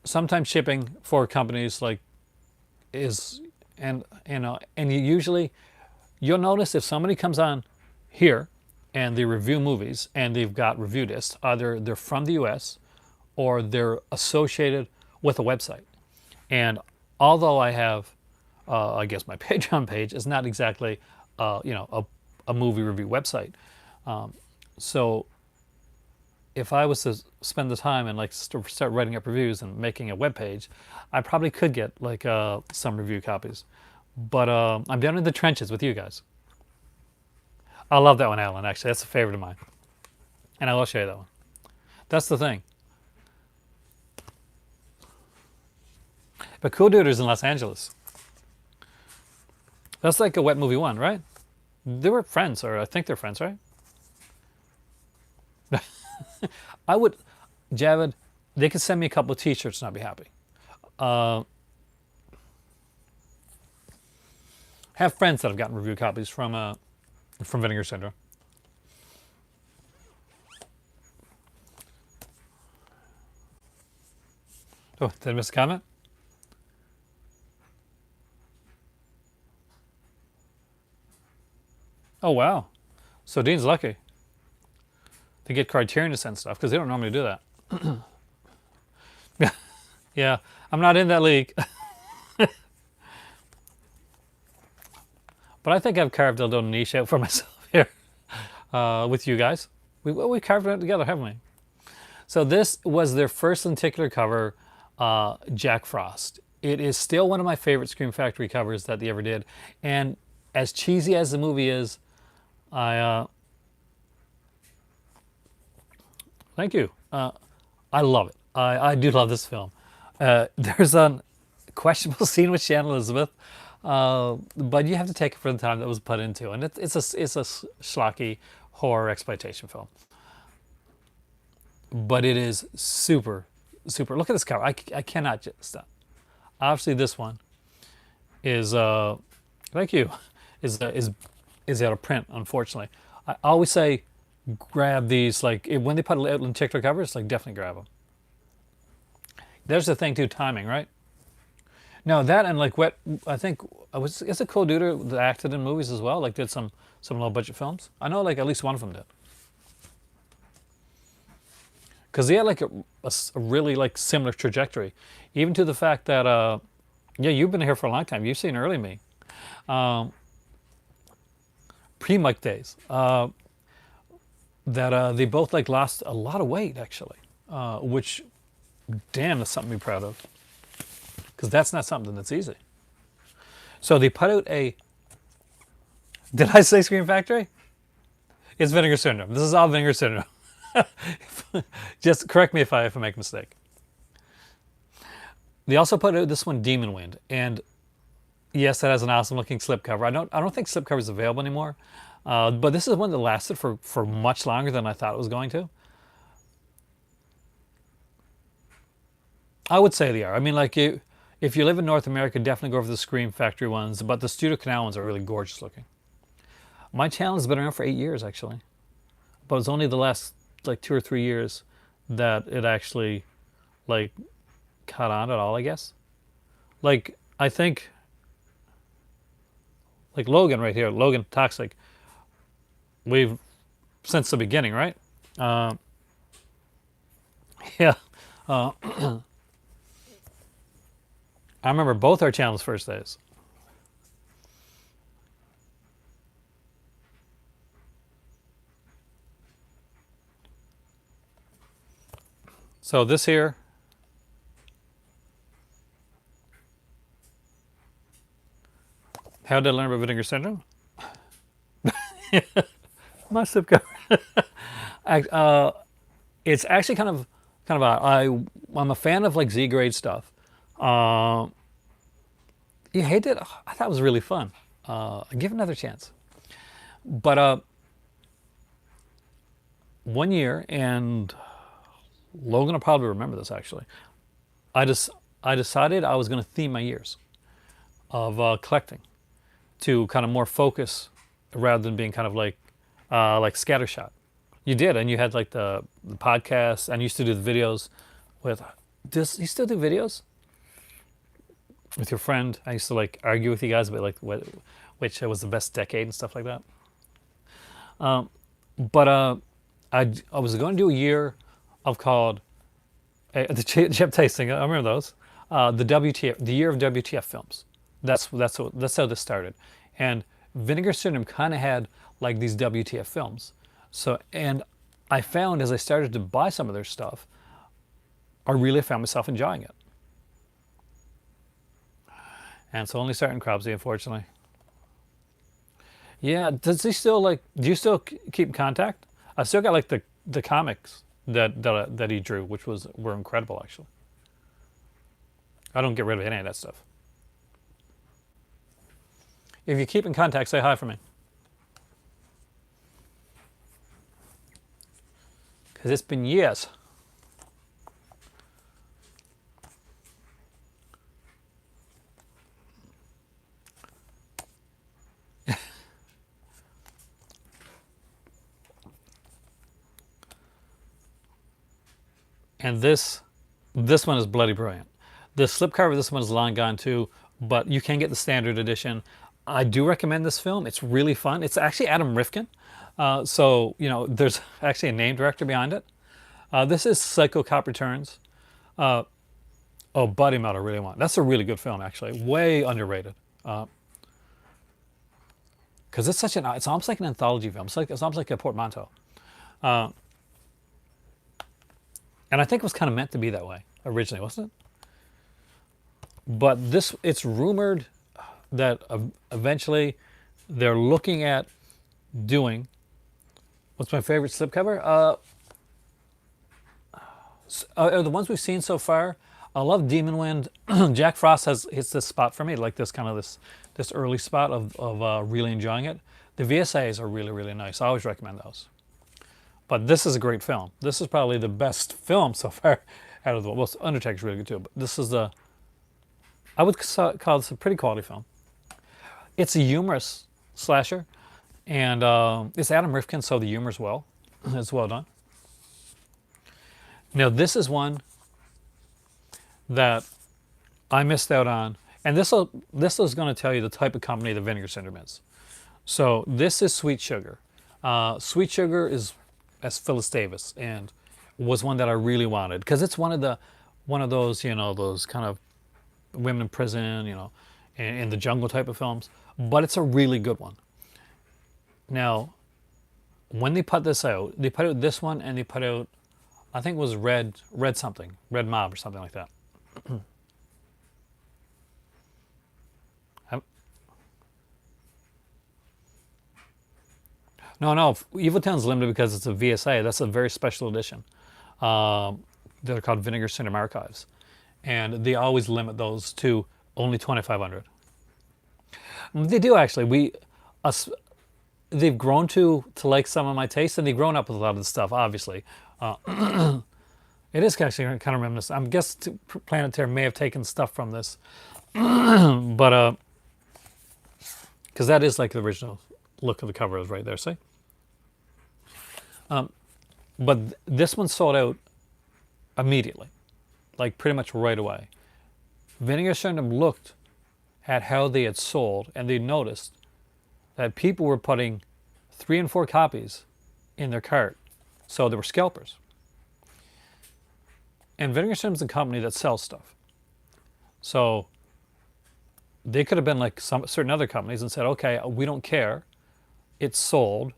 sometimes shipping for companies like is and you usually you'll notice if somebody comes on here and they review movies and they've got review discs, either they're from the US or they're associated with a website. And although I have, I guess my Patreon page is not exactly, a movie review website. So if I was to spend the time and like start writing up reviews and making a web page, I probably could get like some review copies. But I'm down in the trenches with you guys. I love that one, Alan, actually. That's a favorite of mine. And I will show you that one. That's the thing. But Cool Duder's in Los Angeles. That's like a Wet Movie 1, right? They were friends, or I think they're friends, right? I would, Javid, they could send me a couple of t-shirts and I'd be happy. Have friends that have gotten review copies from Vinegar Syndrome. Oh, did I miss a comment? Oh, wow. So Dean's lucky to get Criterion to send stuff because they don't normally do that. Yeah, I'm not in that league. But I think I've carved a little niche out for myself here with you guys. We carved it out together, haven't we? So this was their first lenticular cover, Jack Frost. It is still one of my favorite Scream Factory covers that they ever did. And as cheesy as the movie is, thank you. I love it. I do love this film. There's a questionable scene with Shannon Elizabeth, but you have to take it for the time that was put into it. And it's a schlocky horror exploitation film. But it is super, super. Look at this cover. I cannot just stop. Obviously, this one is thank you, is out of print, unfortunately. I always say grab these, like when they put out lenticular covers, like definitely grab them. There's the thing too, timing, right? No, that and like I think is it Cool Duder that acted in movies as well, like did some low budget films? I know like at least one of them did. Because they had like a really like similar trajectory, even to the fact that yeah, you've been here for a long time. You've seen early me, pre-Mike days. That they both like lost a lot of weight actually, which damn, that's something to be proud of. Because that's not something that's easy. So they put out a, did I say Scream Factory? It's Vinegar Syndrome. This is all Vinegar Syndrome. Just correct me if I make a mistake. They also put out this one, Demon Wind, and yes, that has an awesome looking slipcover. I don't think slipcover is available anymore, but this is one that lasted for much longer than I thought it was going to. I would say they are. I mean, like if you live in North America, definitely go for the Scream Factory ones, but the Studio Canal ones are really gorgeous looking. My channel has been around for 8 years actually, but it's only the last like 2 or 3 years that it actually like caught on at all, I guess. Like I think like Logan right here, Logan Toxic, we've since the beginning, right? Yeah. I remember both our channels' first days. So this here, how did I learn about Vinegar Syndrome? My slip cover. It's actually I'm a fan of like Z grade stuff. You hate it? I thought it was really fun. Give it another chance. But one year, and Logan will probably remember this actually. I decided I was going to theme my years of collecting to kind of more focus rather than being kind of like scattershot. You did, and you had like the podcast, and you used to do the videos with. Does you still do videos with your friend? I used to like argue with you guys about like which was the best decade and stuff like that. But I was going to do a year of called the chip tasting. I remember those. The WTF, the year of WTF films. That's how this started, and Vinegar Syndrome kind of had like these WTF films. So, and I found as I started to buy some of their stuff, I really found myself enjoying it. And it's only starting Crobsy, unfortunately. Yeah, does he still like? Do you still keep in contact? I still got like the comics that he drew, which were incredible actually. I don't get rid of any of that stuff. If you keep in contact, say hi for me. Because it's been years. And this one is bloody brilliant. The slipcover of this one is long gone too, but you can get the standard edition. I do recommend this film. It's really fun. It's actually Adam Rifkin. So, you know, there's actually a name director behind it. This is Psycho Cop Returns. Oh, Buddy Melt I really want. That's a really good film, actually. Way underrated. Because it's it's almost like an anthology film. It's almost like a portmanteau. And I think it was kind of meant to be that way originally, wasn't it? But it's rumored that eventually they're looking at doing, what's my favorite slipcover? The ones we've seen so far, I love Demon Wind. Jack Frost hits this spot for me, like this early spot of really enjoying it. The VSAs are really, really nice. I always recommend those. But this is a great film. This is probably the best film so far out of the, well, Undertaker's really good too, but this is I would call this a pretty quality film. It's a humorous slasher, and it's Adam Rifkin, so the humor's it's well done. Now this is one that I missed out on, and this is going to tell you the type of company the Vinegar Syndrome is. So this is Sweet Sugar. Sweet Sugar is as Phyllis Davis, and was one that I really wanted because it's one of those, you know, those kind of women in prison, you know, in the jungle type of films. But it's a really good one. Now, when they put this out, they put out this one, and they put out I think it was red something, red mob or something like that. Um, no, Evil Town's limited because it's a VSA. That's a very special edition. They're called Vinegar Cinema Archives, and they always limit those to only 2,500. They do actually. Us, they've grown to like some of my tastes, and they've grown up with a lot of the stuff. Obviously, it is actually kind of reminiscent. I guess Planet Terror may have taken stuff from this, but because that is like the original look of the cover is right there. See, but this one sold out immediately, like pretty much right away. Vinegar Syndrome looked at how they had sold, and they noticed that people were putting 3 and 4 copies in their cart, so they were scalpers. And Vinegar Syndrome's a company that sells stuff, so they could have been like some certain other companies and said, "Okay, we don't care, it's sold."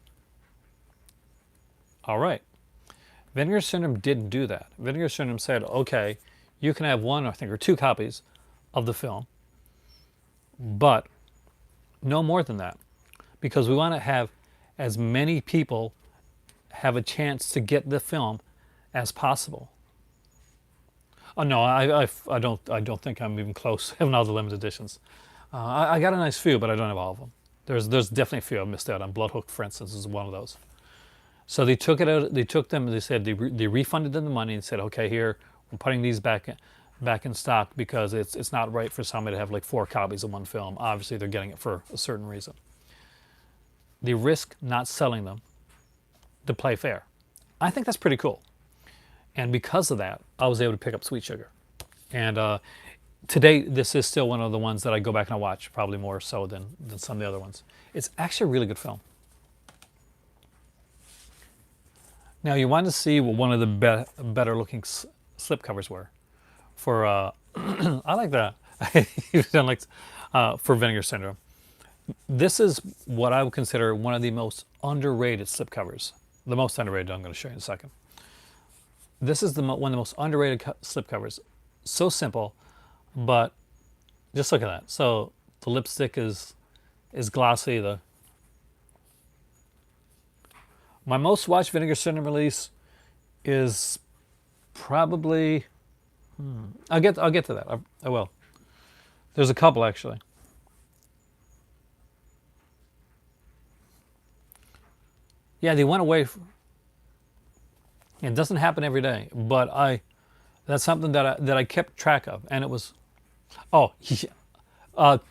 All right. Vinegar Syndrome didn't do that. Vinegar Syndrome said, "Okay, you can have 1, I think, or 2 copies of the film, but no more than that, because we want to have as many people have a chance to get the film as possible." Oh no, I don't think I'm even close having all the limited editions. I got a nice few, but I don't have all of them. There's definitely a few I missed out on. Bloodhook, for instance, is one of those. So they took it out. They took them. They said they refunded them the money and said, "Okay, here we're putting these back in stock because it's not right for somebody to have like 4 copies of one film. Obviously, they're getting it for a certain reason. They risk not selling them to play fair. I think that's pretty cool. And because of that, I was able to pick up Sweet Sugar. And today, this is still one of the ones that I go back and I watch, probably more so than some of the other ones. It's actually a really good film. Now, you want to see what one of the better looking slipcovers were. For, I like that. For Vinegar Syndrome. This is what I would consider one of the most underrated slipcovers. The most underrated, I'm going to show you in a second. This is one of the most underrated slipcovers. So simple, but just look at that. So the lipstick is glossy. My most watched Vinegar Syndrome release is probably. I'll get to that. I will. There's a couple actually. Yeah, they went away. It doesn't happen every day, but that's something that I kept track of, and it was, the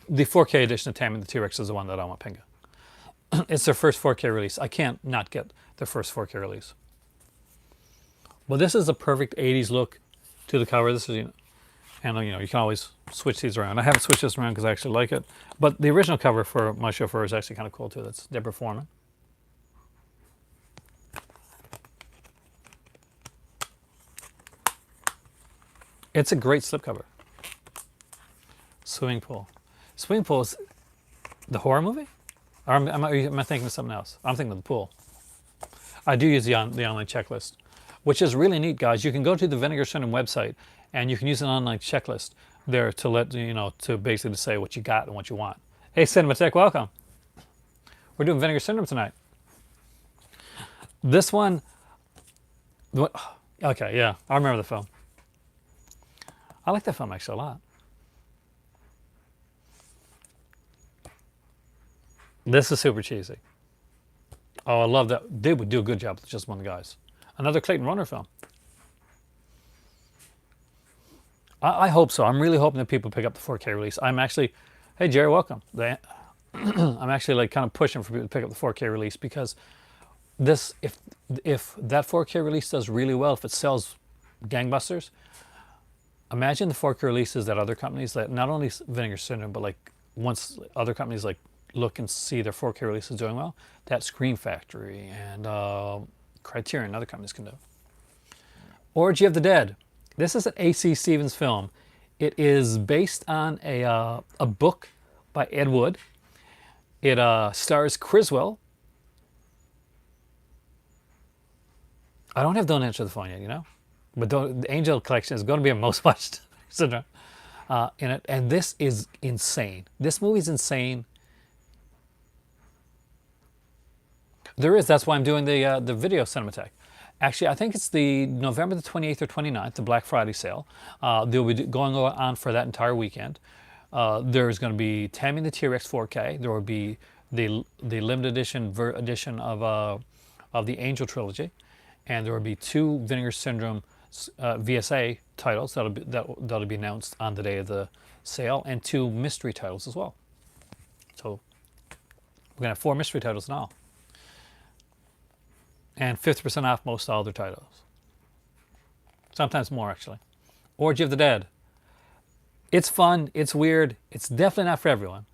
4K edition of Tammy and the T-Rex is the one that I want, Pinga. It's their first 4K release. I can't not get their first 4K release. Well, this is a perfect 80s look to the cover. This is, and you can always switch these around. I haven't switched this around because I actually like it, but the original cover for My Chauffeur is actually kind of cool too. That's Deborah Foreman. It's a great slipcover. Swimming pool. Swimming pool is the horror movie? Or am I thinking of something else? I'm thinking of the pool. I do use the online checklist, which is really neat, guys. You can go to the Vinegar Syndrome website, and you can use an online checklist there to let to basically say what you got and what you want. Hey, Cinematech, welcome. We're doing Vinegar Syndrome tonight. This one, okay, yeah, I remember the film. I like that film actually a lot. This is super cheesy. Oh, I love that. They would do a good job with just one of the guys. Another Clayton Runner film. I hope so. I'm really hoping that people pick up the 4K release. I'm actually, hey Jerry, welcome. I'm actually like kind of pushing for people to pick up the 4K release because this, if that 4K release does really well, if it sells gangbusters, imagine the 4K releases that other companies, that not only Vinegar Syndrome, but like once other companies like look and see their 4K releases doing well, that Scream Factory and Criterion and other companies can do. Orgy of the Dead. This is an A.C. Stevens film. It is based on a book by Ed Wood. It stars Criswell I don't have Don't Answer the Phone yet, you know? But the Angel Collection is going to be a most watched syndrome in it. And this is insane. This movie's insane. There is. That's why I'm doing the video cinematheque. Actually, I think it's the November the 28th or 29th, the Black Friday sale. They'll be going on for that entire weekend. There's going to be Tammy and the T-Rex 4K. There will be the limited edition of the Angel trilogy, and there will be 2 Vinegar Syndrome VSA titles that'll be announced on the day of the sale, and 2 mystery titles as well. So we're gonna have 4 mystery titles now, and 50% off most all their titles. Sometimes more actually. Orgy of the Dead. It's fun. It's weird. It's definitely not for everyone.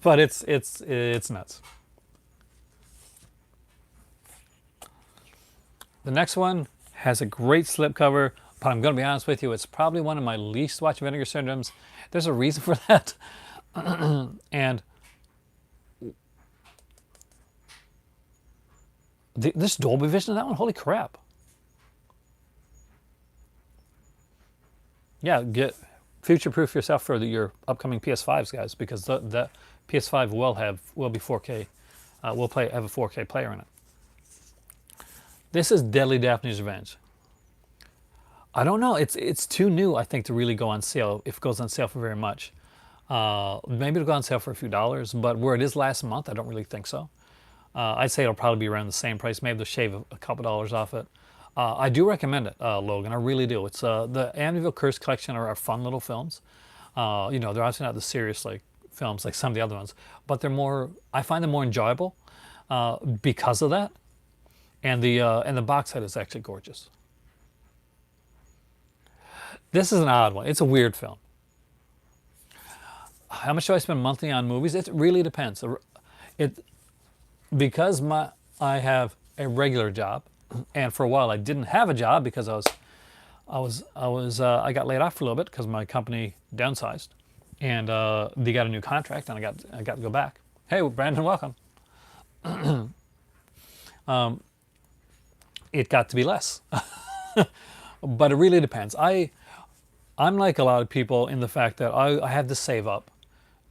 But it's nuts. The next one has a great slipcover, but I'm going to be honest with you, it's probably one of my least watched Vinegar Syndromes. There's a reason for that. And this Dolby Vision in that one, holy crap. Yeah, future-proof yourself for your upcoming PS5s, guys, because the PS5 will be 4K. Have a 4K player in it. This is Deadly Daphne's Revenge. I don't know. It's too new, I think, to really go on sale. If it goes on sale for very much, maybe it'll go on sale for a few dollars. But where it is last month, I don't really think so. I'd say it'll probably be around the same price. Maybe they'll shave a couple dollars off it. I do recommend it, Logan. I really do. It's the Amityville Curse collection are fun little films. You know, they're obviously not the serious like films like some of the other ones, but they're more. I find them more enjoyable because of that. And the box set is actually gorgeous. This is an odd one. It's a weird film. How much do I spend monthly on movies? It really depends. Because I have a regular job, and for a while I didn't have a job because I got laid off for a little bit because my company downsized, and they got a new contract, and I got to go back. Hey, Brandon, welcome. It got to be less, but it really depends. I'm like a lot of people in the fact that I have to save up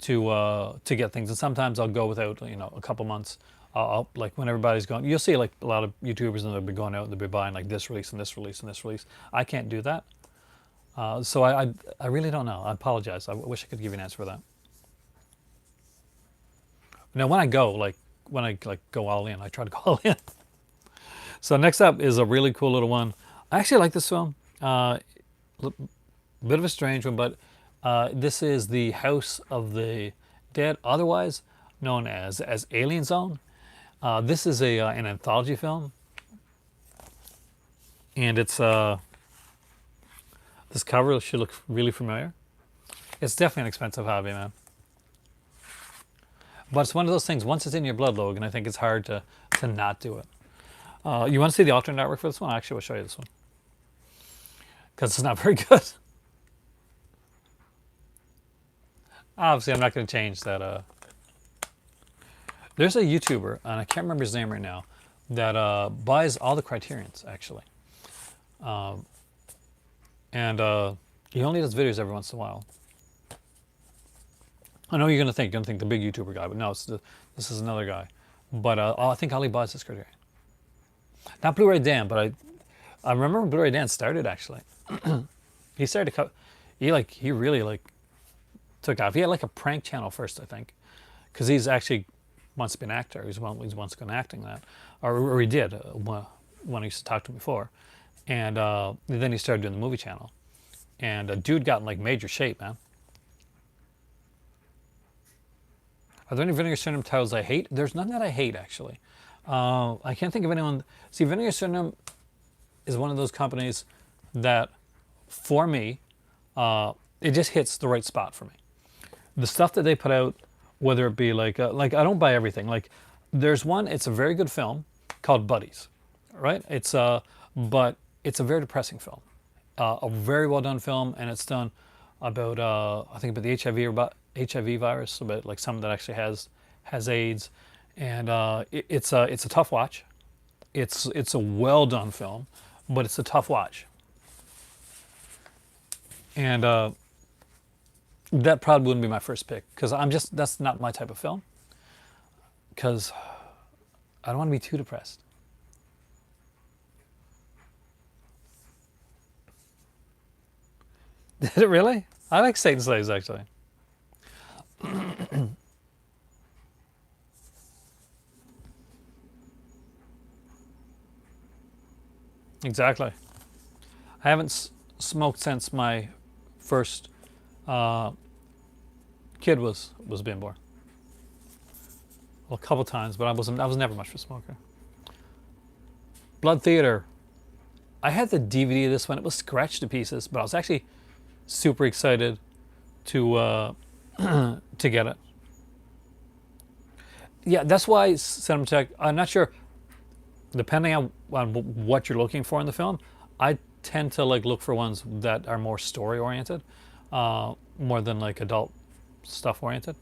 to get things, and sometimes I'll go without, you know, a couple months. I'll like when everybody's going, you'll see like a lot of YouTubers and they'll be going out and they'll be buying like this release and this release and this release. I can't do that, so I really don't know. I apologize. I wish I could give you an answer for that. Now when I go go all in, I try to go all in. So next up is a really cool little one. I actually like this film. Bit of a strange one, but this is the House of the Dead, otherwise known as Alien Zone. This is an anthology film, and it's this cover should look really familiar. It's definitely an expensive hobby, man. But it's one of those things. Once it's in your blood, Logan, I think it's hard to not do it. You want to see the alternate artwork for this one? Actually, I'll show you this one because it's not very good. Obviously, I'm not going to change that. There's a YouTuber, and I can't remember his name right now, that buys all the Criterions, actually. And he only does videos every once in a while. I know you're going to think the big YouTuber guy, but no, this is another guy. But I think all he buys is Criterion. Not Blu-ray Dan, but I remember when Blu-ray Dan started, actually. He started to he really took off. He had like a prank channel first, I think, because he's actually wants to be an actor. He's once gone acting that, or he did when I used to talk to him before, and then he started doing the movie channel, and a dude got in like major shape, man. Are there any Vinegar Syndrome titles I hate? There's none that I hate, actually. I can't think of anyone. See, Vinegar Syndrome is one of those companies that, for me, it just hits the right spot for me. The stuff that they put out, whether it be like I don't buy everything. Like there's one, it's a very good film called Buddies, right? But it's a very depressing film, a very well done film, and it's done about I think about the HIV virus, about like someone that actually has AIDS, and it's a tough watch. It's a well done film, but it's a tough watch, and that probably wouldn't be my first pick because that's not my type of film. Because I don't want to be too depressed. Did it really? I like Satan Slaves actually. Exactly. I haven't smoked since my first uh, kid was being born. Well, a couple times, but I was never much of a smoker. Blood Theater. I had the DVD of this one. It was scratched to pieces, but I was actually super excited to to get it. Yeah, that's why Cinematech. I'm not sure. Depending on what you're looking for in the film, I tend to like look for ones that are more story oriented, more than like adult stuff oriented.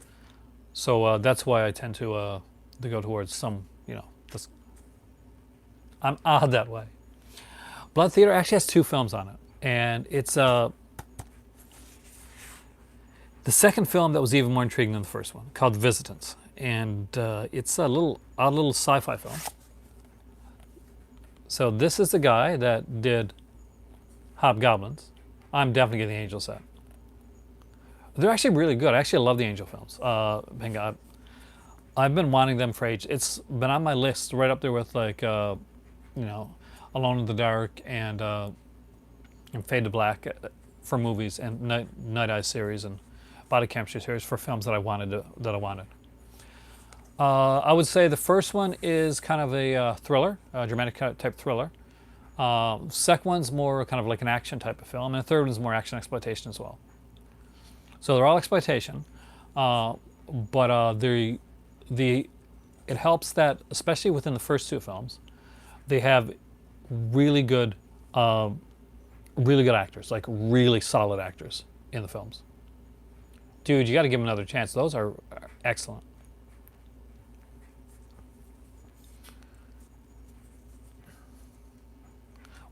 So that's why I tend to go towards some, this, I'm odd that way. Blood Theater actually has two films on it, and it's the second film that was even more intriguing than the first one, called The Visitants, and it's a little odd little sci-fi film. So this is the guy that did Hobgoblins. I'm definitely getting the Angel set. They're actually really good. I actually love the Angel films. I've been wanting them for ages. It's been on my list right up there with like, Alone in the Dark and Fade to Black for movies, and Night Eyes series and Body Chemistry series for films that I wanted. I would say the first one is kind of a thriller, a dramatic type thriller. Second one's more kind of like an action type of film, and the third one's more action exploitation as well. So they're all exploitation, but it helps that, especially within the first two films, they have really good actors, like really solid actors in the films. Dude, you got to give them another chance. Those are excellent.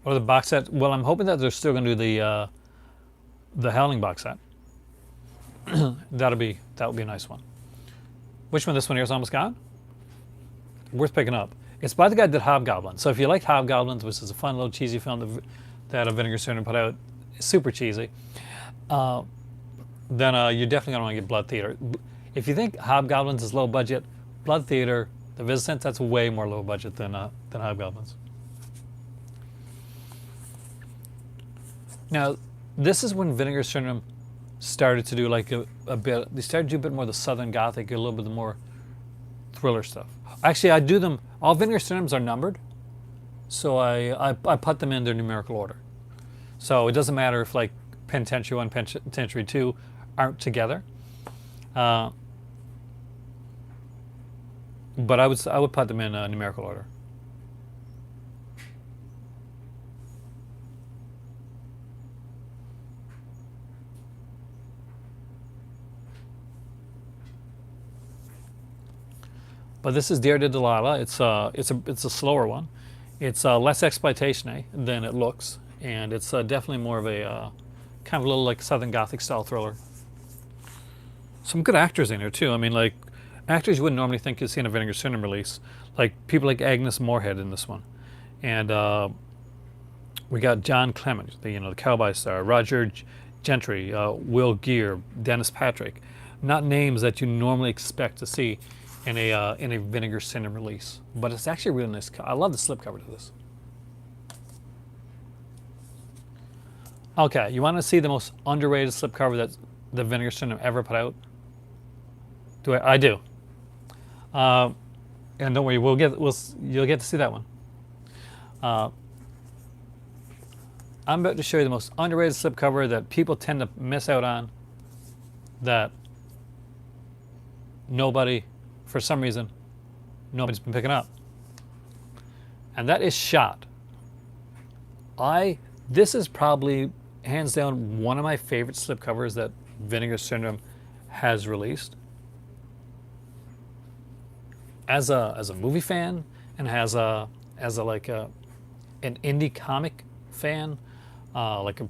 What are the box sets? Well, I'm hoping that they're still going to do the Howling box set. That would be a nice one. Which one? This one here is almost gone. Worth picking up. It's by the guy that did Hobgoblins. So if you like Hobgoblins, which is a fun little cheesy film that a Vinegar Syndrome put out, super cheesy, then you're definitely going to want to get Blood Theater. If you think Hobgoblins is low budget, Blood Theater, The Visitants, that's way more low budget than Hobgoblins. Now, this is when Vinegar Syndrome started to do like a bit. They started to do a bit more of the Southern Gothic, a little bit more thriller stuff. Actually, I do them. All Vinegar Synonyms are numbered, so I put them in their numerical order. So it doesn't matter if like Penitentiary 1, Penitentiary 2 aren't together. But I would put them in numerical order. But this is Dear to Delilah. It's a slower one. It's less exploitation than it looks, and it's definitely more of a kind of a little like Southern Gothic style thriller. Some good actors in here too. I mean, like actors you wouldn't normally think you'd see in a Vinegar Syndrome release, like people like Agnes Moorehead in this one, and we got John Clement, the cowboy star, Roger Gentry, Will Geer, Dennis Patrick, not names that you normally expect to see in a Vinegar Syndrome release, but it's actually really nice. I love the slipcover to this. Okay, you want to see the most underrated slipcover that the Vinegar Syndrome ever put out? Do I? I do. And don't worry, you'll get to see that one. I'm about to show you the most underrated slipcover that people tend to miss out on, that for some reason, nobody's been picking up. And that is Shot. This is probably, hands down, one of my favorite slipcovers that Vinegar Syndrome has released. as a movie fan and as a like a an indie comic fan, like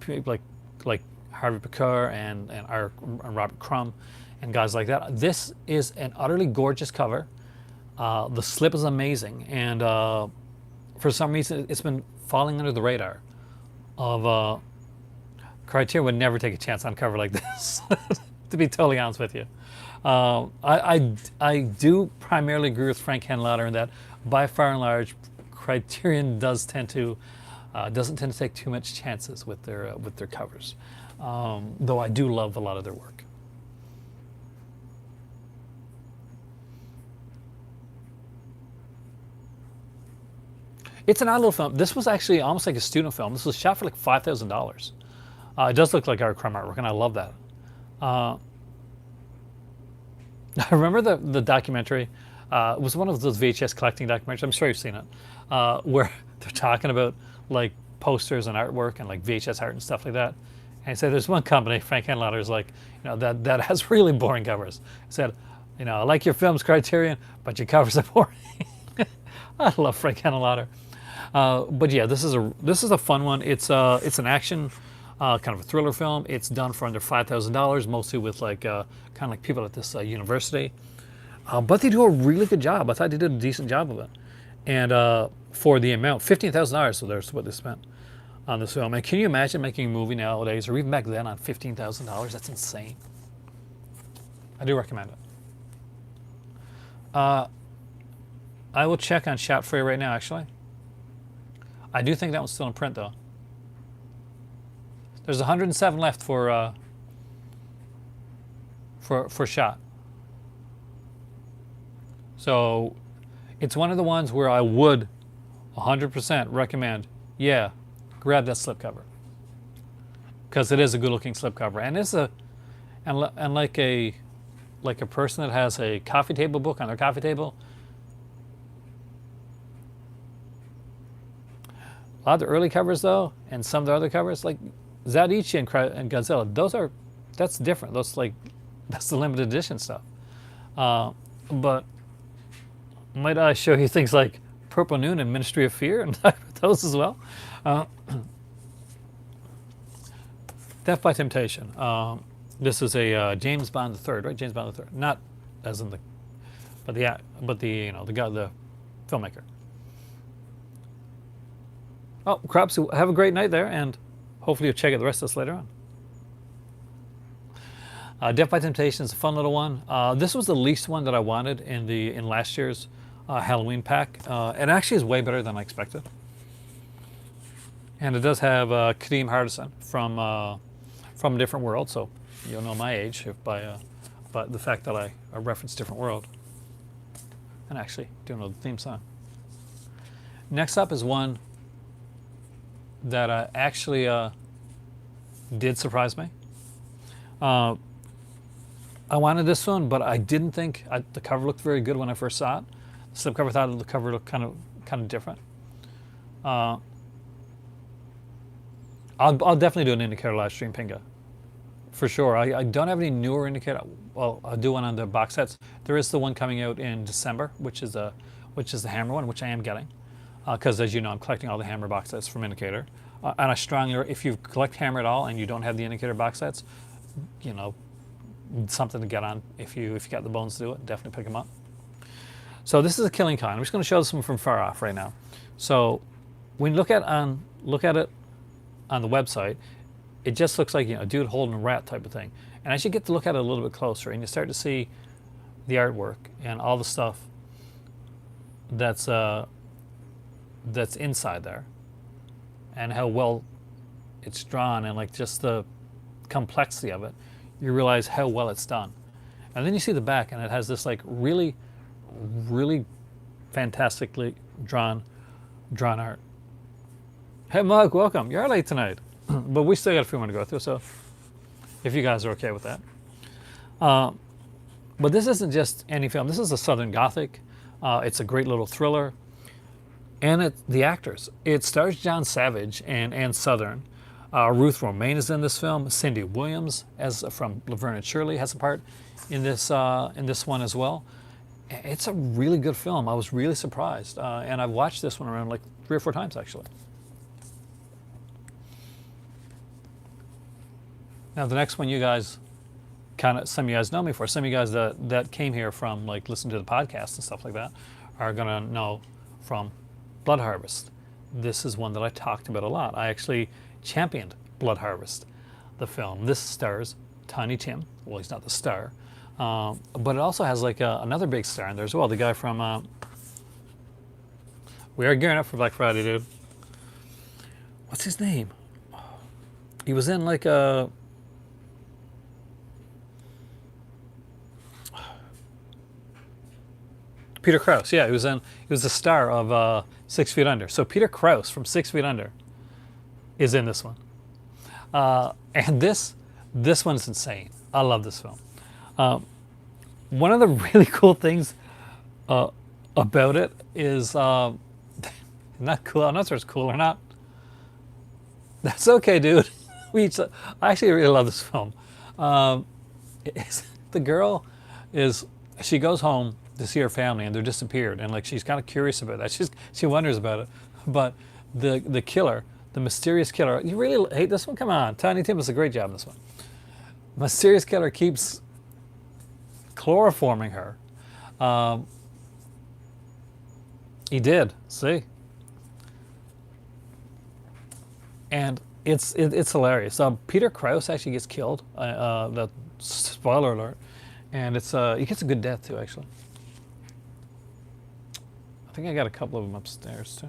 Harvey Pekar and Robert Crumb and guys like that. This is an utterly gorgeous cover. The slip is amazing, and for some reason it's been falling under the radar of Criterion would never take a chance on a cover like this, to be totally honest with you. I do primarily agree with Frank Henlotter in that, by far and large, Criterion doesn't tend to take too much chances with their covers, though I do love a lot of their work. It's an odd little film. This was actually almost like a student film. This was shot for like $5,000. It does look like our crumb artwork, and I love that. I remember the documentary. It was one of those VHS collecting documentaries. I'm sure you've seen it, where they're talking about like posters and artwork and like VHS art and stuff like that. And he said, "There's one company, Frank Henlotter, is like, that has really boring covers." He said, "I like your films, Criterion, but your covers are boring." I love Frank Henlotter. But yeah, this is a fun one. It's an action, kind of a thriller film. It's done for under $5,000, mostly with like kind of like people at this university. But they do a really good job. I thought they did a decent job of it. And for the amount, $15,000, so there's what they spent on this film. And can you imagine making a movie nowadays, or even back then, on $15,000? That's insane. I do recommend it. I will check on Shot Free right now, actually. I do think that one's still in print, though. There's 107 left for Shot. So it's one of the ones where I would 100% recommend, yeah, grab that slipcover, because it is a good-looking slipcover, and it's and like a person that has a coffee table book on their coffee table. A lot of the early covers, though, and some of the other covers, like Zadichi and Godzilla, that's different. That's the limited edition stuff. But might I show you things like Purple Noon and Ministry of Fear and those as well? Death by Temptation. This is a James Bond III, right? James Bond III, not as in the guy, the filmmaker. Oh, crops! Have a great night there, and hopefully you'll check out the rest of this later on. Death by Temptation is a fun little one. This was the least one that I wanted in last year's Halloween pack. It actually is way better than I expected, and it does have Kadeem Hardison from a different world. So you'll know my age by the fact that I reference different world, and actually do know the theme song. Next up is one that actually did surprise me. I wanted this one, but I didn't think the cover looked very good when I first saw it. The slipcover, thought the cover looked kind of different. I'll definitely do an indicator live stream, Pinga, for sure. I don't have any newer indicator. Well, I'll do one on the box sets. There is the one coming out in December, which is the Hammer one, which I am getting. Because as you know, I'm collecting all the Hammer box sets from Indicator. And I strongly, if you collect Hammer at all and you don't have the Indicator box sets, something to get on. If you got the bones to do it, definitely pick them up. So this is a Killing Kind. I'm just going to show this one from far off right now. So when you look at it on the website, it just looks like a dude holding a rat type of thing. And as you get to look at it a little bit closer, and you start to see the artwork and all the stuff that's inside there, and how well it's drawn, and like just the complexity of it, you realize how well it's done. And then you see the back, and it has this like really, really fantastically drawn art. Hey Mug, welcome. You're late tonight, but we still got a few more to go through, so if you guys are okay with that. But this isn't just any film. This is a Southern Gothic. It's a great little thriller. And the actors. It stars John Savage and Southern. Ruth Romaine is in this film. Cindy Williams, from Laverne and Shirley, has a part in this one as well. It's a really good film. I was really surprised, and I've watched this one around like 3 or 4 times actually. Now the next one, you guys kind of, some of you guys know me for. Some of you guys that came here from like listening to the podcast and stuff like that are gonna know from Blood Harvest. This is one that I talked about a lot. I actually championed Blood Harvest, the film. This stars Tiny Tim. Well, he's not the star, but it also has like another big star in there as well. The guy from We Are Gearing Up for Black Friday, dude. What's his name? He was in like a. Peter Krause, yeah, he was the star of 6 Feet Under. So Peter Krause from 6 Feet Under is in this one, and this one's insane. I love this film. One of the really cool things about it is not cool. I'm not sure it's cool or not. That's okay, dude. I actually really love this film. The girl she goes home to see her family, and they're disappeared, and like she's kind of curious about that. She wonders about it, but the killer, the mysterious killer. You really hate this one? Come on, Tiny Tim does a great job in this one. Mysterious killer keeps chloroforming her. He did, see, and it's hilarious. Peter Krause actually gets killed. The spoiler alert, and he gets a good death too, actually. I think I got a couple of them upstairs too.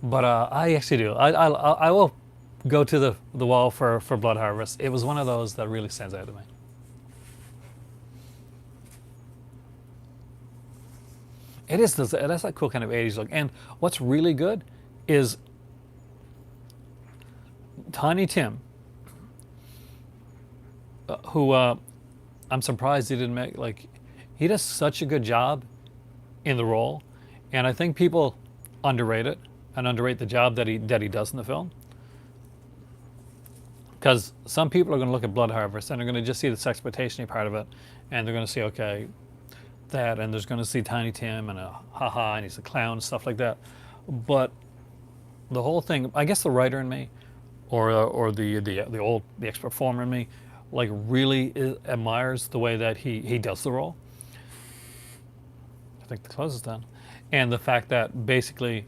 But I actually do. I will go to the wall for Blood Harvest. It was one of those that really stands out to me. It is. That's that cool kind of 80s look. And what's really good is Tiny Tim, who I'm surprised he didn't make, like, he does such a good job in the role, and I think people underrate it and underrate the job that he does in the film. Because some people are going to look at Blood Harvest and they're going to just see the sexploitation part of it, and they're going to see, okay, that, and there's going to see Tiny Tim and a haha, and he's a clown and stuff like that. But the whole thing, I guess the writer in me, or the ex-performer in me, like really admires the way that he does the role. I think the close is done, and the fact that basically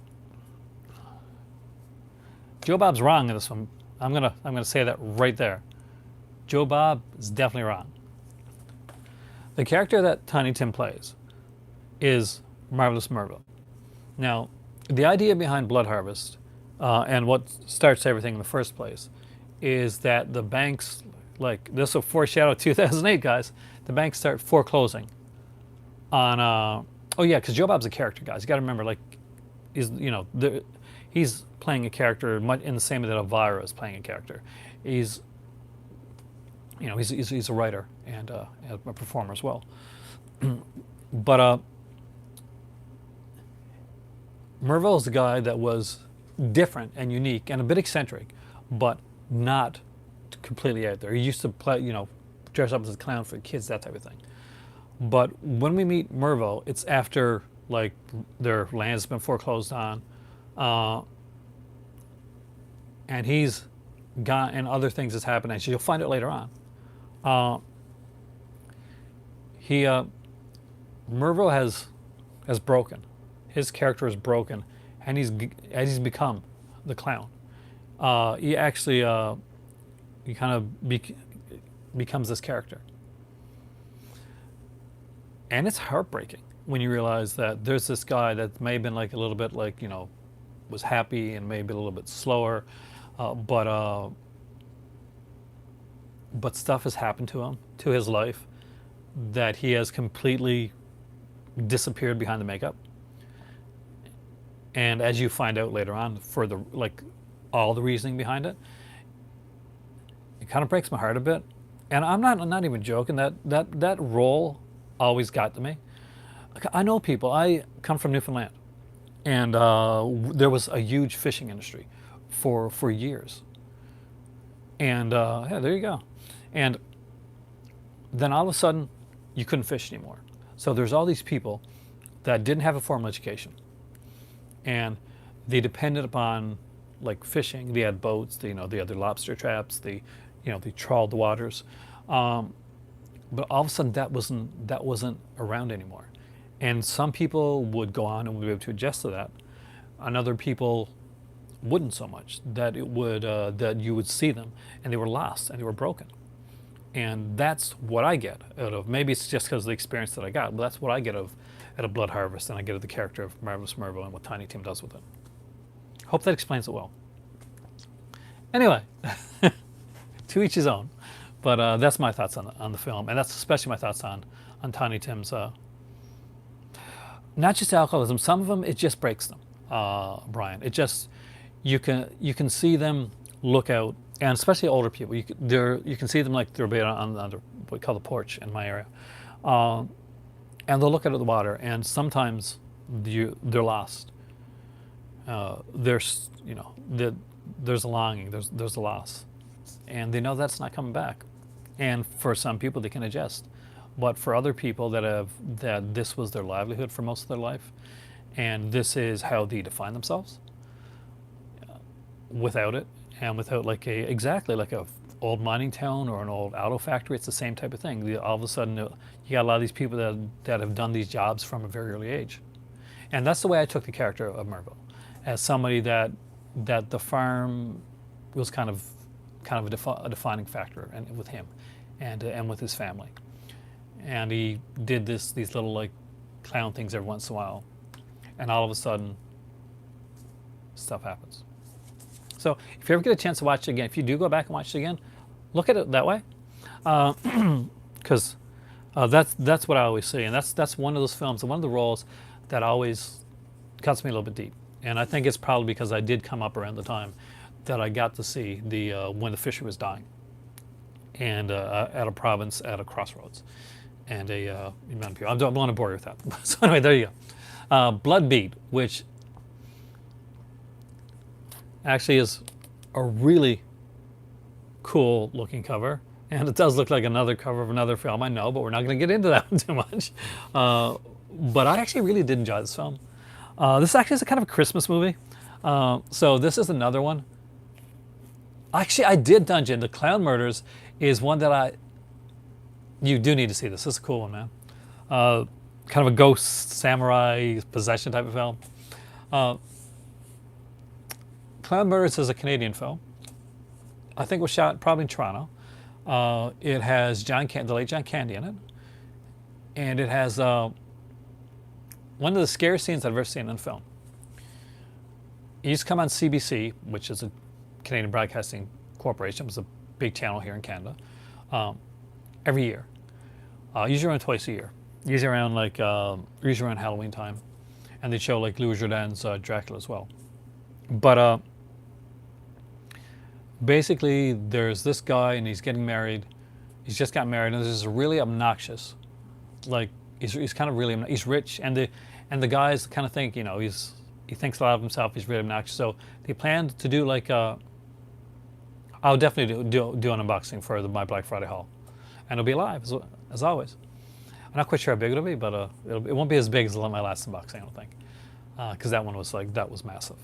Joe Bob's wrong in this one. I'm gonna say that right there. Joe Bob is definitely wrong. The character that Tiny Tim plays is Marvelous Merville. Now, the idea behind Blood Harvest and what starts everything in the first place is that the banks, like this will foreshadow 2008, guys. The banks start foreclosing on. Oh yeah, because Joe Bob's a character, guys. You got to remember, like, he's playing a character much in the same way that Elvira is playing a character. He's a writer and a performer as well. But Merville is the guy that was different and unique and a bit eccentric, but not completely out there. He used to play, dress up as a clown for kids, that type of thing. But when we meet Merville, it's after like their land's been foreclosed on, and he's gone, and other things has happened. And you'll find it later on. Merville has broken. His character is broken, and he's become the clown. He actually he kind of becomes this character, and it's heartbreaking when you realize that there's this guy that may have been like a little bit like was happy and maybe a little bit slower, but stuff has happened to him, to his life, that he has completely disappeared behind the makeup. And as you find out later on, for all the reasoning behind it, it kind of breaks my heart a bit. And I'm not even joking. That role always got to me. I know people. I come from Newfoundland, and there was a huge fishing industry for years. And yeah, there you go. And then all of a sudden, you couldn't fish anymore. So there's all these people that didn't have a formal education, and they depended upon like fishing. They had boats, they had their lobster traps, they trawled the waters. But all of a sudden that wasn't around anymore. And some people would go on and would be able to adjust to that. And other people wouldn't so much. That you would see them and they were lost and they were broken. And that's what I get out of, maybe it's just because of the experience that I got, but that's what I get out of Blood Harvest, and I get of the character of Marvelous Merville and what Tiny Tim does with it. Hope that explains it well. Anyway, to each his own. But that's my thoughts on the film, and that's especially my thoughts on Tiny Tim's, not just alcoholism. Some of them, it just breaks them, Brian. It just, you can see them look out, and especially older people. You can see them like they're on what we call the porch in my area, and they'll look out at the water, and sometimes they're lost. There's a longing, there's a loss, and they know that's not coming back. And for some people, they can adjust, but for other people that this was their livelihood for most of their life, and this is how they define themselves. Without it, and without exactly like a old mining town or an old auto factory, it's the same type of thing. All of a sudden, you got a lot of these people that have done these jobs from a very early age, and that's the way I took the character of Merville, as somebody that the farm was kind of a defining factor, and with him, and with his family, and he did these little like clown things every once in a while, and all of a sudden, stuff happens. So if you ever get a chance to watch it again, if you do go back and watch it again, look at it that way, because that's what I always see, and that's one of those films, and one of the roles that always cuts me a little bit deep. And I think it's probably because I did come up around the time that I got to see when the fisher was dying, and at a province at a crossroads, and I don't want to bore you with that. So anyway, there you go. Blood Beat, which actually is a really cool looking cover, and it does look like another cover of another film, I know, but we're not going to get into that one too much. But I actually really did enjoy this film. This actually is a kind of a Christmas movie. So this is another one. Actually, I did Dungeon. The Clown Murders is one that you do need to see this. This is a cool one, man. Kind of a ghost samurai possession type of film. Clown Murders is a Canadian film. I think it was shot probably in Toronto. It has the late John Candy in it. And it has one of the scariest scenes I've ever seen in film. It used to come on CBC, which is a Canadian Broadcasting Corporation. It was a big channel here in Canada. Every year. Usually around twice a year. Usually around Halloween time. And they show like Louis Jourdain's Dracula as well. But basically, there's this guy, and he's getting married. He's just got married, and there's this really obnoxious, like he's kind of really he's rich, and the guys kind of think he thinks a lot of himself. He's really obnoxious. So they planned to do like I'll definitely do an unboxing for my Black Friday haul, and it'll be live as always. I'm not quite sure how big it'll be, but it won't be as big as my last unboxing, I don't think, because that one was was massive.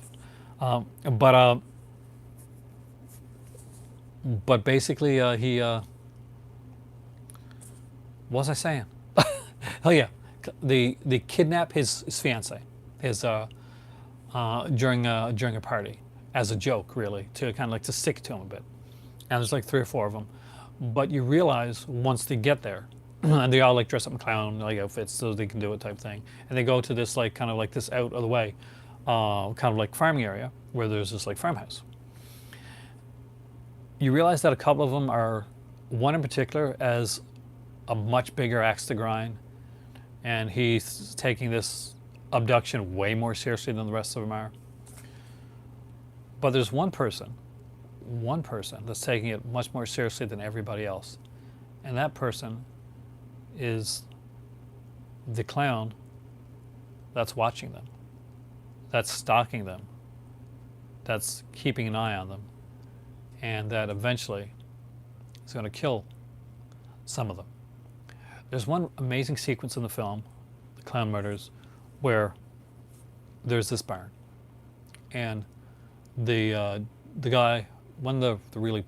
But basically, what was I saying? Oh yeah, they kidnap his fiance, during a party as a joke, really, to kind of like to stick to him a bit. And there's like 3 or 4 of them, but you realize once they get there, and they all like dress up in clown like outfits so they can do it type thing, and they go to this like kind of like this out of the way, kind of like farming area where there's this like farmhouse. You realize that a couple of them one in particular as a much bigger axe to grind, and he's taking this abduction way more seriously than the rest of them are. But there's one person that's taking it much more seriously than everybody else, and that person is the clown that's watching them, that's stalking them, that's keeping an eye on them, and that eventually is going to kill some of them. There's one amazing sequence in the film, The Clown Murders, where there's this barn, and the guy, one of the really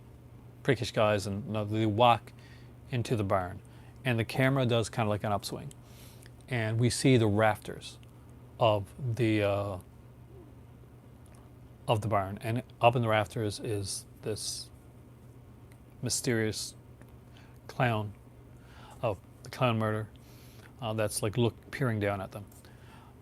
prickish guys, and they walk into the barn, and the camera does kind of like an upswing, and we see the rafters of the barn, and up in the rafters is this mysterious clown of the clown murder that's like peering down at them.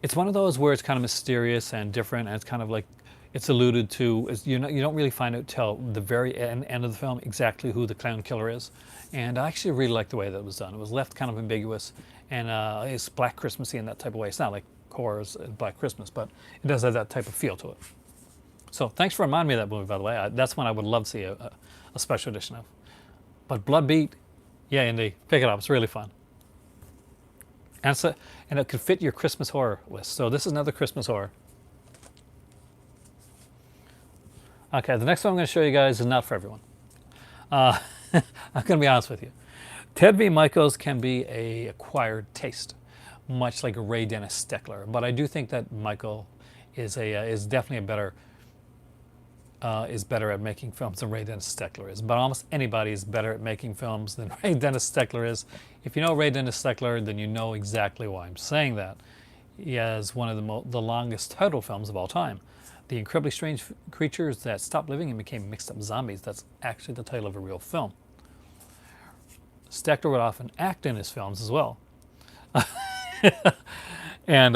It's one of those where it's kind of mysterious and different, and it's kind of like it's alluded to. You don't really find out till the very end of the film exactly who the clown killer is. And I actually really like the way that it was done. It was left kind of ambiguous, and it's Black Christmassy in that type of way. It's not like horror's Black Christmas, but it does have that type of feel to it. So thanks for reminding me of that movie, by the way. That's one I would love to see a special edition of. But Blood Beat, yeah, indeed. Pick it up. It's really fun. And it could fit your Christmas horror list. So this is another Christmas horror. Okay, the next one I'm going to show you guys is not for everyone. I'm going to be honest with you. Ted V. Michaels can be a acquired taste, much like a Ray Dennis Steckler. But I do think that Michael is definitely is better at making films than Ray Dennis Steckler is. But almost anybody is better at making films than Ray Dennis Steckler is. If you know Ray Dennis Steckler, then you know exactly why I'm saying that. He has one of the longest title films of all time. The Incredibly Strange Creatures That Stopped Living and Became Mixed Up Zombies. That's actually the title of a real film. Steckler would often act in his films as well. And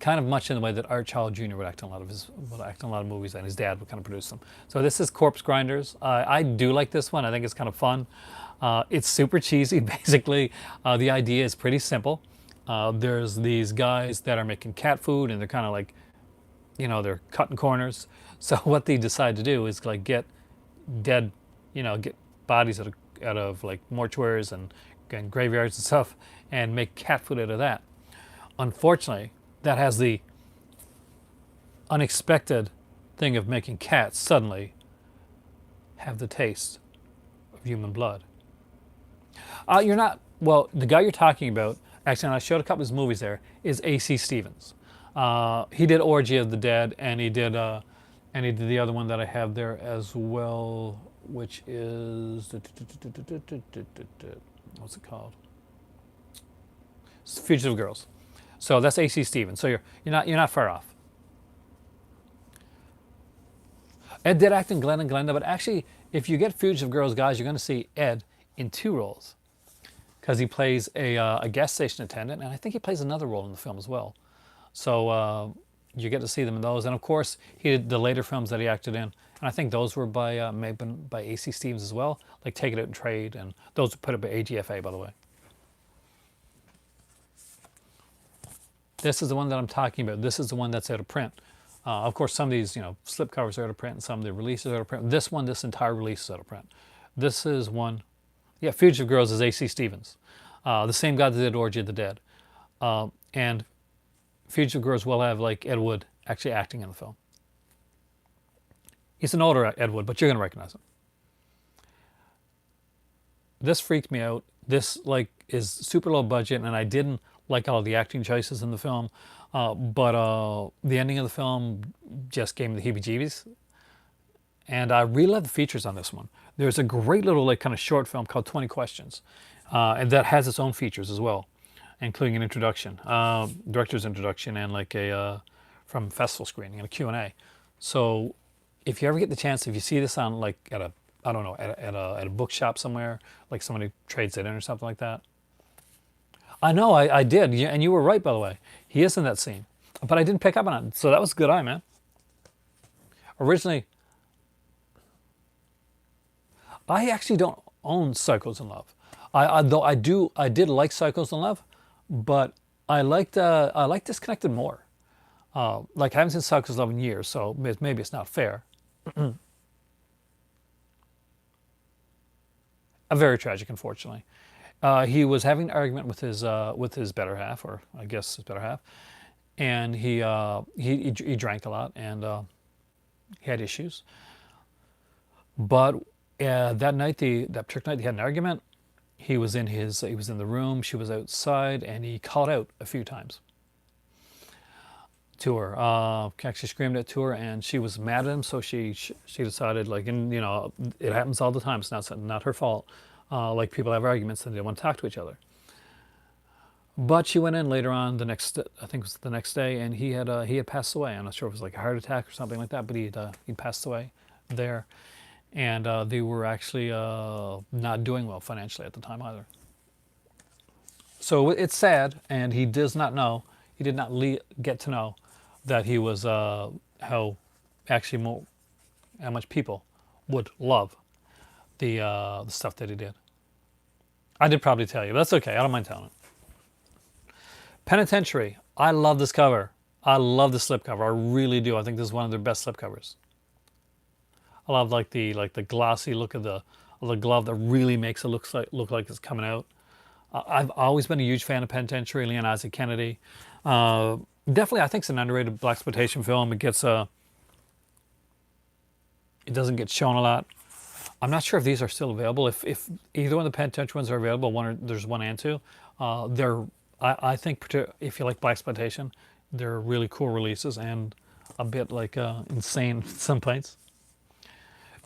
kind of much in the way that Art Child Jr. would act in a lot of movies, and his dad would kind of produce them. So this is Corpse Grinders. I do like this one. I think it's kind of fun. It's super cheesy, basically. The idea is pretty simple. There's these guys that are making cat food, and they're kind of like, they're cutting corners. So what they decide to do is like get dead, get bodies out of like mortuaries and graveyards and stuff, and make cat food out of that. Unfortunately, that has the unexpected thing of making cats suddenly have the taste of human blood. The guy you're talking about, actually, and I showed a couple of his movies there, is A.C. Stevens. He did Orgy of the Dead, and he did the other one that I have there as well, which is what's it called? It's Fugitive Girls. So that's A.C. Stevens. So you're not far off. Ed did act in Glenn and Glenda, but actually, if you get Fugitive Girls, guys, you're going to see Ed in two roles, because he plays a gas station attendant, and I think he plays another role in the film as well. So you get to see them in those, and of course, he did the later films that he acted in, and I think those were maybe by A.C. Stevens as well, like Take It Out and Trade, and those were put up by AGFA, by the way. This is the one that I'm talking about. This is the one that's out of print. Of course, some of these, slip covers are out of print, and some of the releases are out of print. This entire release is out of print. This is one, yeah, Fugitive Girls is A.C. Stevens, the same guy that did Orgy of the Dead. And Fugitive Girls will have like Ed Wood actually acting in the film. He's an older Ed Wood, but you're going to recognize him. This freaked me out. This is super low budget, and I didn't like all the acting choices in the film, but the ending of the film just gave me the heebie-jeebies. And I really love the features on this one. There's a great little kind of short film called 20 Questions, and that has its own features as well, including an introduction, director's introduction, and like from festival screening and a Q&A. So if you ever get the chance, if you see this on at a bookshop somewhere, like somebody trades it in or something like that. I know, I did, and you were right, by the way. He is in that scene, but I didn't pick up on it, so that was a good eye, man. Originally, I actually don't own Cycles in Love. I did like Cycles in Love, but I liked Disconnected more. I haven't seen Cycles in Love in years, so maybe it's not fair. Very tragic, unfortunately. He was having an argument with his better half, or I guess his better half, and he drank a lot, and he had issues. But that night, that particular night, they had an argument, he was in the room, she was outside, and he called out a few times to her. Actually screamed at to her, and she was mad at him. So she decided, like, and you know, it happens all the time. It's not her fault. Like, people have arguments and they don't want to talk to each other. But she went in later on I think it was the next day, and he had passed away. I'm not sure if it was like a heart attack or something like that, but he passed away there, and they were actually not doing well financially at the time either. So it's sad, and he does not know. He did not get to know that he was how much people would love the stuff that he did. I did probably tell you, but that's okay. I don't mind telling it. Penitentiary. I love this cover. I love the slipcover. I really do. I think this is one of their best slipcovers. I love like the glossy look of the glove that really makes it look like it's coming out. I've always been a huge fan of Penitentiary, Leon Isaac Kennedy. Definitely, I think it's an underrated Blaxploitation film. It doesn't get shown a lot. I'm not sure if these are still available. If either one of the Penitentiary ones are available, there's 1 and 2. I think if you like Blaxploitation, they're really cool releases and a bit like insane at some points.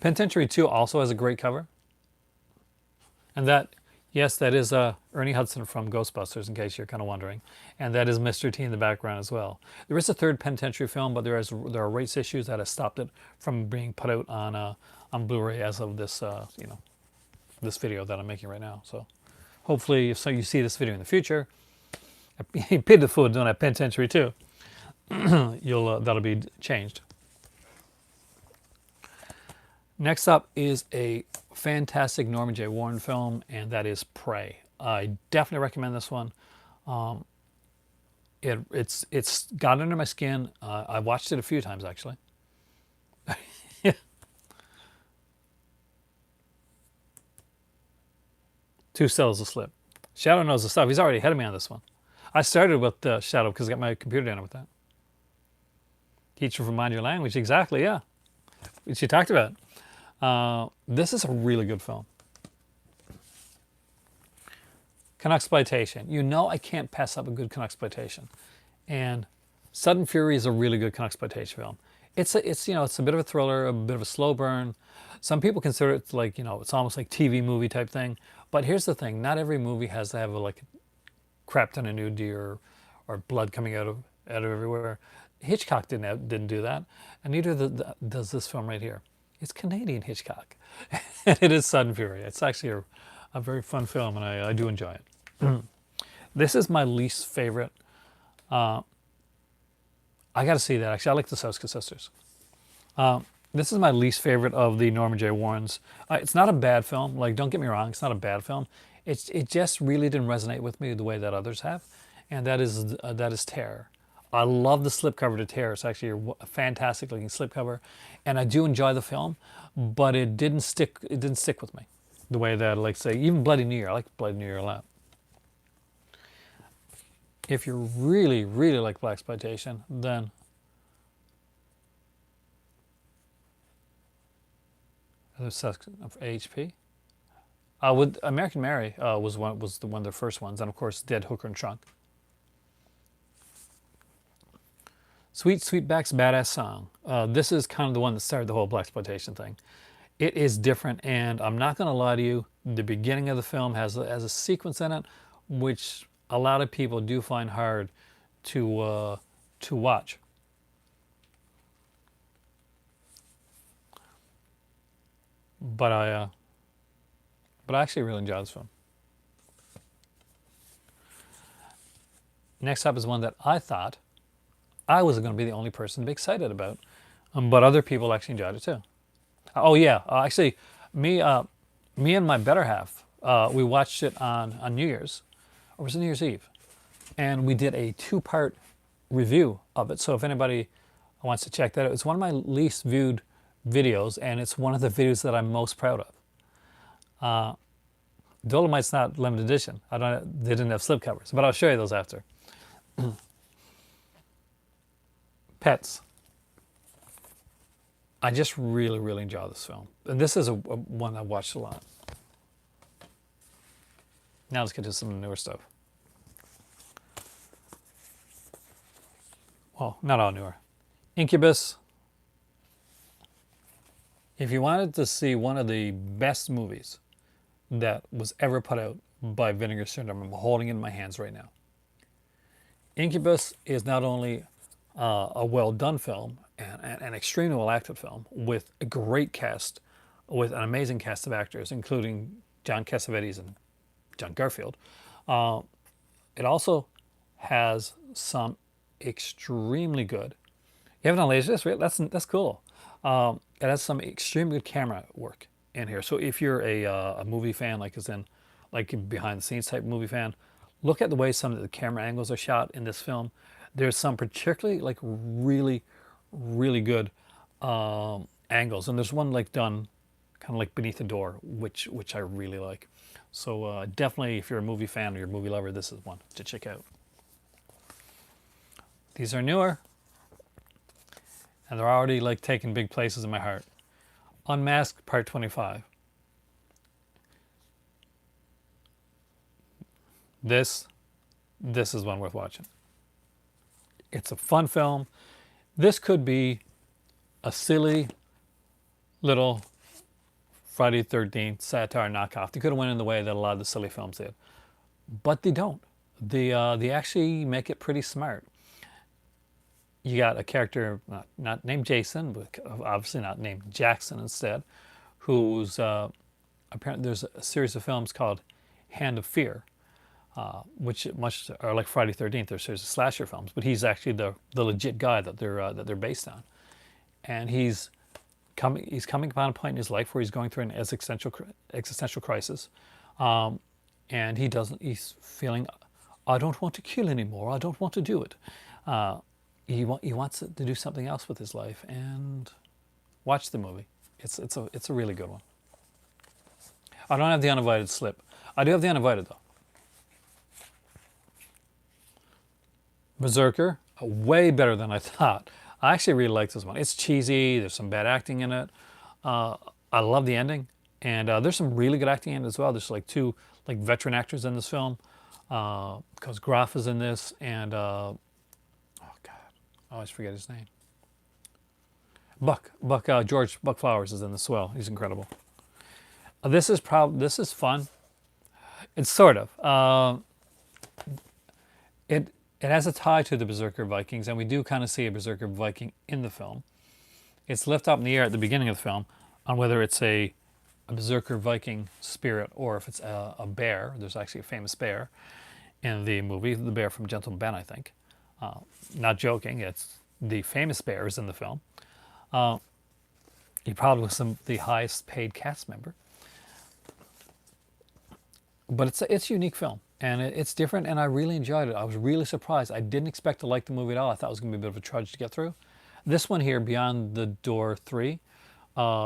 Penitentiary 2 also has a great cover. And that is Ernie Hudson from Ghostbusters, in case you're kind of wondering. And that is Mr. T in the background as well. There is a third Penitentiary film, but there are rights issues that have stopped it from being put out on Blu-ray as of this this video that I'm making right now. So hopefully, if you see this video in the future, paid the food doing that Penitentiary 2, that'll be changed. Next up is a fantastic Norman J. Warren film, and that is Prey. I definitely recommend this one. It's got under my skin. I watched it a few times, actually. Two cells of slip. Shadow knows the stuff. He's already ahead of me on this one. I started with Shadow because I got my computer down with that. Teaching from Mind Your Language, exactly, yeah. Which you talked about. This is a really good film. Sexploitation. You know I can't pass up a good Sexploitation. And Sudden Fury is a really good Sexploitation film. It's a bit of a thriller, a bit of a slow burn. Some people consider it like, it's almost like TV movie type thing. But here's the thing, not every movie has to have a crap ton of nudity or blood coming out of everywhere. Hitchcock didn't do that, and neither does this film right here. It's Canadian Hitchcock, and it is Sudden Fury. It's actually a very fun film, and I do enjoy it. This is my least favorite. I got to see that, actually. I like the Soska Sisters. This is my least favorite of the Norman J. Warrens. It's not a bad film. Like, don't get me wrong, it's not a bad film. It just really didn't resonate with me the way that others have, and that is Terror. I love the slipcover to Terror. It's actually a fantastic looking slipcover, and I do enjoy the film, but it didn't stick with me the way that, like, say, even Bloody New Year. I like Bloody New Year a lot. If you really, really like Blaxploitation, then AHP. With American Mary was one of their first ones, and of course Dead Hooker and Trunk. Sweet Sweetback's Badass Song. This is kind of the one that started the whole Blaxploitation thing. It is different, and I'm not going to lie to you, the beginning of the film has a sequence in it which a lot of people do find hard to watch. But I actually really enjoy this film. Next up is one that I thought I was going to be the only person to be excited about, but other people actually enjoyed it too. Oh yeah, actually, me and my better half, we watched it on New Year's, or was it New Year's Eve, and we did a 2-part review of it. So if anybody wants to check that out, it's one of my least viewed videos, and it's one of the videos that I'm most proud of. Dolomite's not limited edition. They didn't have slipcovers, but I'll show you those after. Pets. I just really, really enjoy this film. And this is one I watched a lot. Now let's get to some newer stuff. Well, not all newer. Incubus. If you wanted to see one of the best movies that was ever put out by Vinegar Syndrome, I'm holding it in my hands right now. Incubus is not only a well done film and an extremely well acted film with a great cast, with an amazing cast of actors, including John Cassavetes and John Garfield. It also has some extremely good. You have it on Laserdisc? That's cool. It has some extremely good camera work in here. So if you're a movie fan, like behind the scenes type movie fan, look at the way some of the camera angles are shot in this film. There's some particularly like really, really good angles, and there's one like done kind of like beneath the door, which I really like. So definitely, if you're a movie fan or you're a movie lover, this is one to check out. These are newer, and they're already like taking big places in my heart. Unmasked Part 25. This is one worth watching. It's a fun film. This could be a silly little Friday the 13th satire knockoff. They could have went in the way that a lot of the silly films did, but they don't. They actually make it pretty smart. You got a character not named Jason, but obviously not named Jackson instead, who's apparently there's a series of films called Hand of Fear, which much are like Friday the 13th. They're a series of slasher films, but he's actually the legit guy that they're based on, and he's coming upon a point in his life where he's going through an existential crisis, and he's feeling, I don't want to kill anymore. I don't want to do it. He wants to do something else with his life, and watch the movie. It's a really good one. I don't have the uninvited slip. I do have the uninvited though. Berserker, way better than I thought. I actually really like this one. It's cheesy. There's some bad acting in it. I love the ending, and there's some really good acting in it as well. There's like two like veteran actors in this film, because Groff is in this, and oh god, I always forget his name. George Buck Flowers is in this as well. He's incredible. This is fun. It's sort of. It has a tie to the Berserker Vikings, and we do kind of see a Berserker Viking in the film. It's left up in the air at the beginning of the film on whether it's a Berserker Viking spirit or if it's a bear. There's actually a famous bear in the movie, the bear from Gentleman Ben, I think. Not joking, it's the famous bear is in the film. He probably was the highest paid cast member. But it's a unique film, and it's different, and I really enjoyed it. I was really surprised. I didn't expect to like the movie at all. I thought it was going to be a bit of a trudge to get through. This one here, Beyond the Door 3,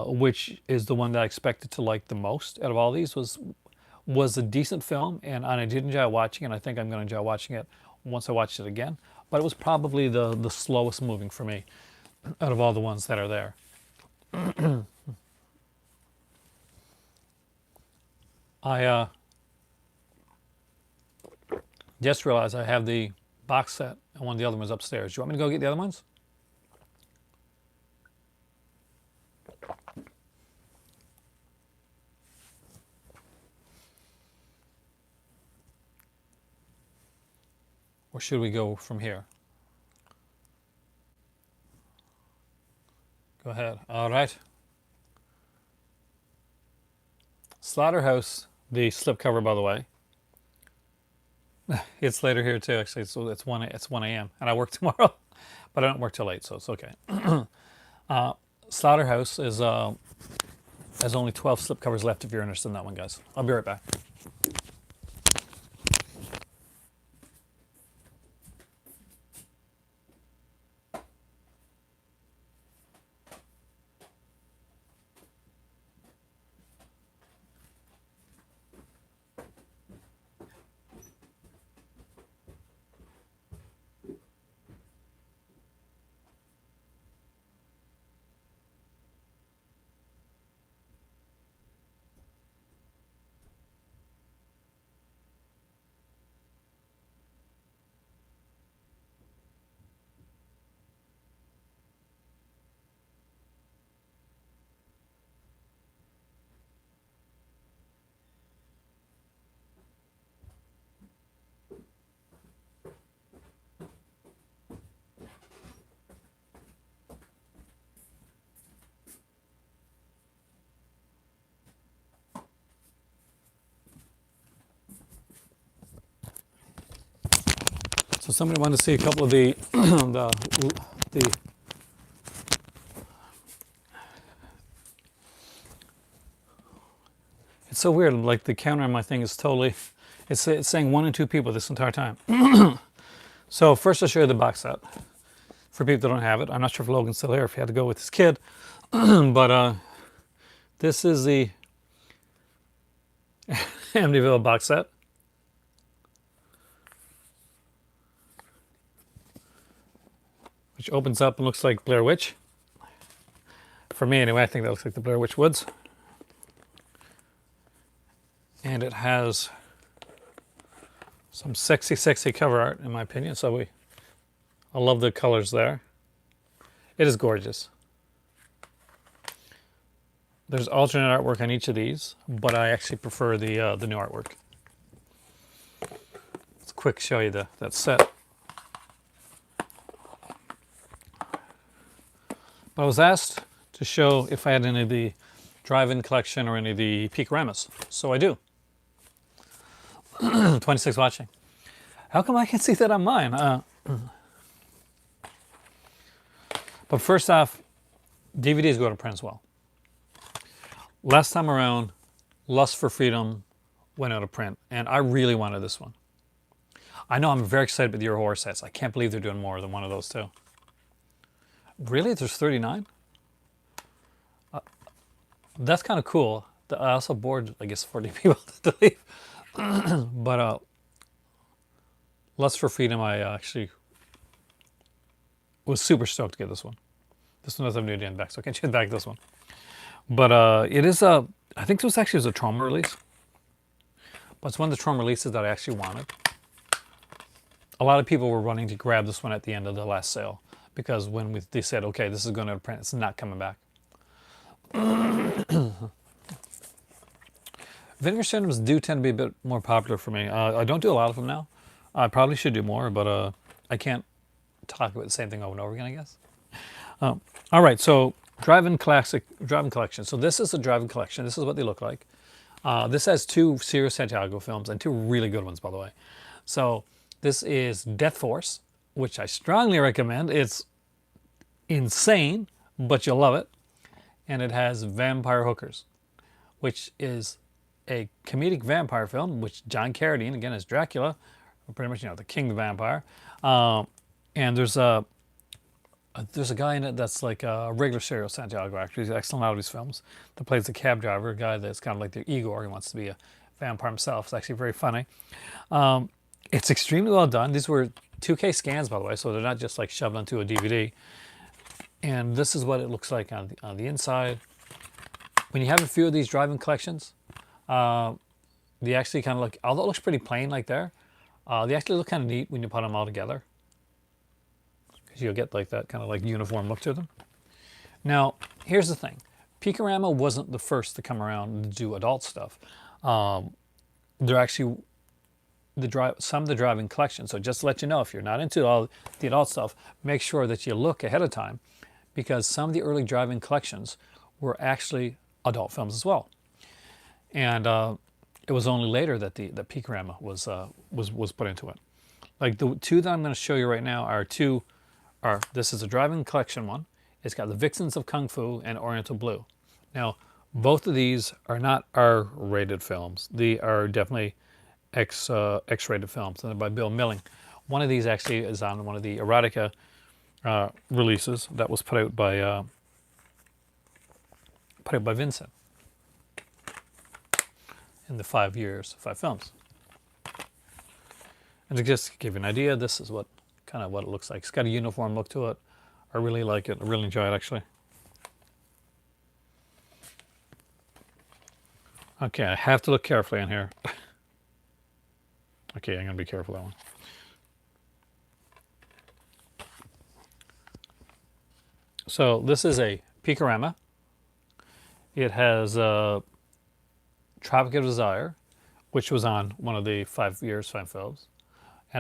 which is the one that I expected to like the most out of all these, was a decent film, and I did enjoy watching it. I think I'm going to enjoy watching it once I watch it again. But it was probably the slowest moving for me out of all the ones that are there. I just realized I have the box set and one of the other ones upstairs. Do you want me to go get the other ones? Or should we go from here? Go ahead. All right. Slaughterhouse, the slipcover, by the way. It's later here too, actually. So it's 1 a.m. and I work tomorrow, but I don't work till 8, so it's okay. Slaughterhouse has only 12 slipcovers left if you're interested in that one, guys. I'll be right back. So somebody wanted to see a couple of the the it's so weird. Like the counter on my thing is totally, it's saying 1 and 2 people this entire time. So first I'll show you the box set for people that don't have it. I'm not sure if Logan's still here, if he had to go with his kid, but this is the Amityville box set. Which opens up and looks like Blair Witch. For me anyway, I think that looks like the Blair Witch Woods. And it has some sexy, sexy cover art, in my opinion. So I love the colors there. It is gorgeous. There's alternate artwork on each of these, but I actually prefer the new artwork. Let's quick show you that set. But I was asked to show if I had any of the drive-in collection or any of the Peakoramas. So I do. 26 watching. How come I can't see that on mine? But first off, DVDs go to print as well. Last time around, Lust for Freedom went out of print, and I really wanted this one. I know I'm very excited about the Euro horror sets. I can't believe they're doing more than one of those too. Really? There's 39? That's kind of cool. I also bored, I guess, 40 people to leave. But Lust for Freedom, I actually was super stoked to get this one. This one doesn't have nudity back, so I can't get back this one. But it is I think this actually was a trauma release. But it's one of the trauma releases that I actually wanted. A lot of people were running to grab this one at the end of the last sale because when they said, okay, this is going to print, it's not coming back. Vinegar cinemas do tend to be a bit more popular for me. I don't do a lot of them now. I probably should do more, but I can't talk about the same thing over and over again, I guess. All right, so drive-in collection. So this is a drive-in collection. This is what they look like. This has 2 Serious Santiago films and 2 really good ones, by the way. So this is Death Force, which I strongly recommend. It's insane, but you'll love it. And it has Vampire Hookers, which is a comedic vampire film, which John Carradine, again, is Dracula, pretty much, the king of the vampire. And there's a guy in it that's like a regular Serial Santiago actor. He's excellent out of his films. That plays the cab driver, a guy that's kind of like the Igor. He wants to be a vampire himself. It's actually very funny. It's extremely well done. These were 2K scans, by the way, so they're not just like shoved onto a DVD. And this is what it looks like on the inside. When you have a few of these drive-in collections, they actually kind of look, although it looks pretty plain like there, they actually look kind of neat when you put them all together. Because you'll get like that kind of like uniform look to them. Now, here's the thing. Peakorama wasn't the first to come around to do adult stuff. They're actually some of the drive-in collections. So just to let you know, if you're not into all the adult stuff, make sure that you look ahead of time, because some of the early drive-in collections were actually adult films as well. And it was only later that the Peakorama was put into it. Like the 2 that I'm going to show you right now are this is a drive-in collection one. It's got the Vixens of Kung Fu and Oriental Blue. Now, both of these are not R-rated films. They are definitely X-rated films, and they're by Bill Milling. One of these actually is on one of the erotica releases that was put out by Vincent in the 5 films. And to just give you an idea, this is what it looks like. It's got a uniform look to it. I really like it. I really enjoy it, actually. Okay, I have to look carefully in here. Okay, I'm going to be careful that one. So this is a Peakorama. It has Tropic of Desire, which was on one of the 5 films,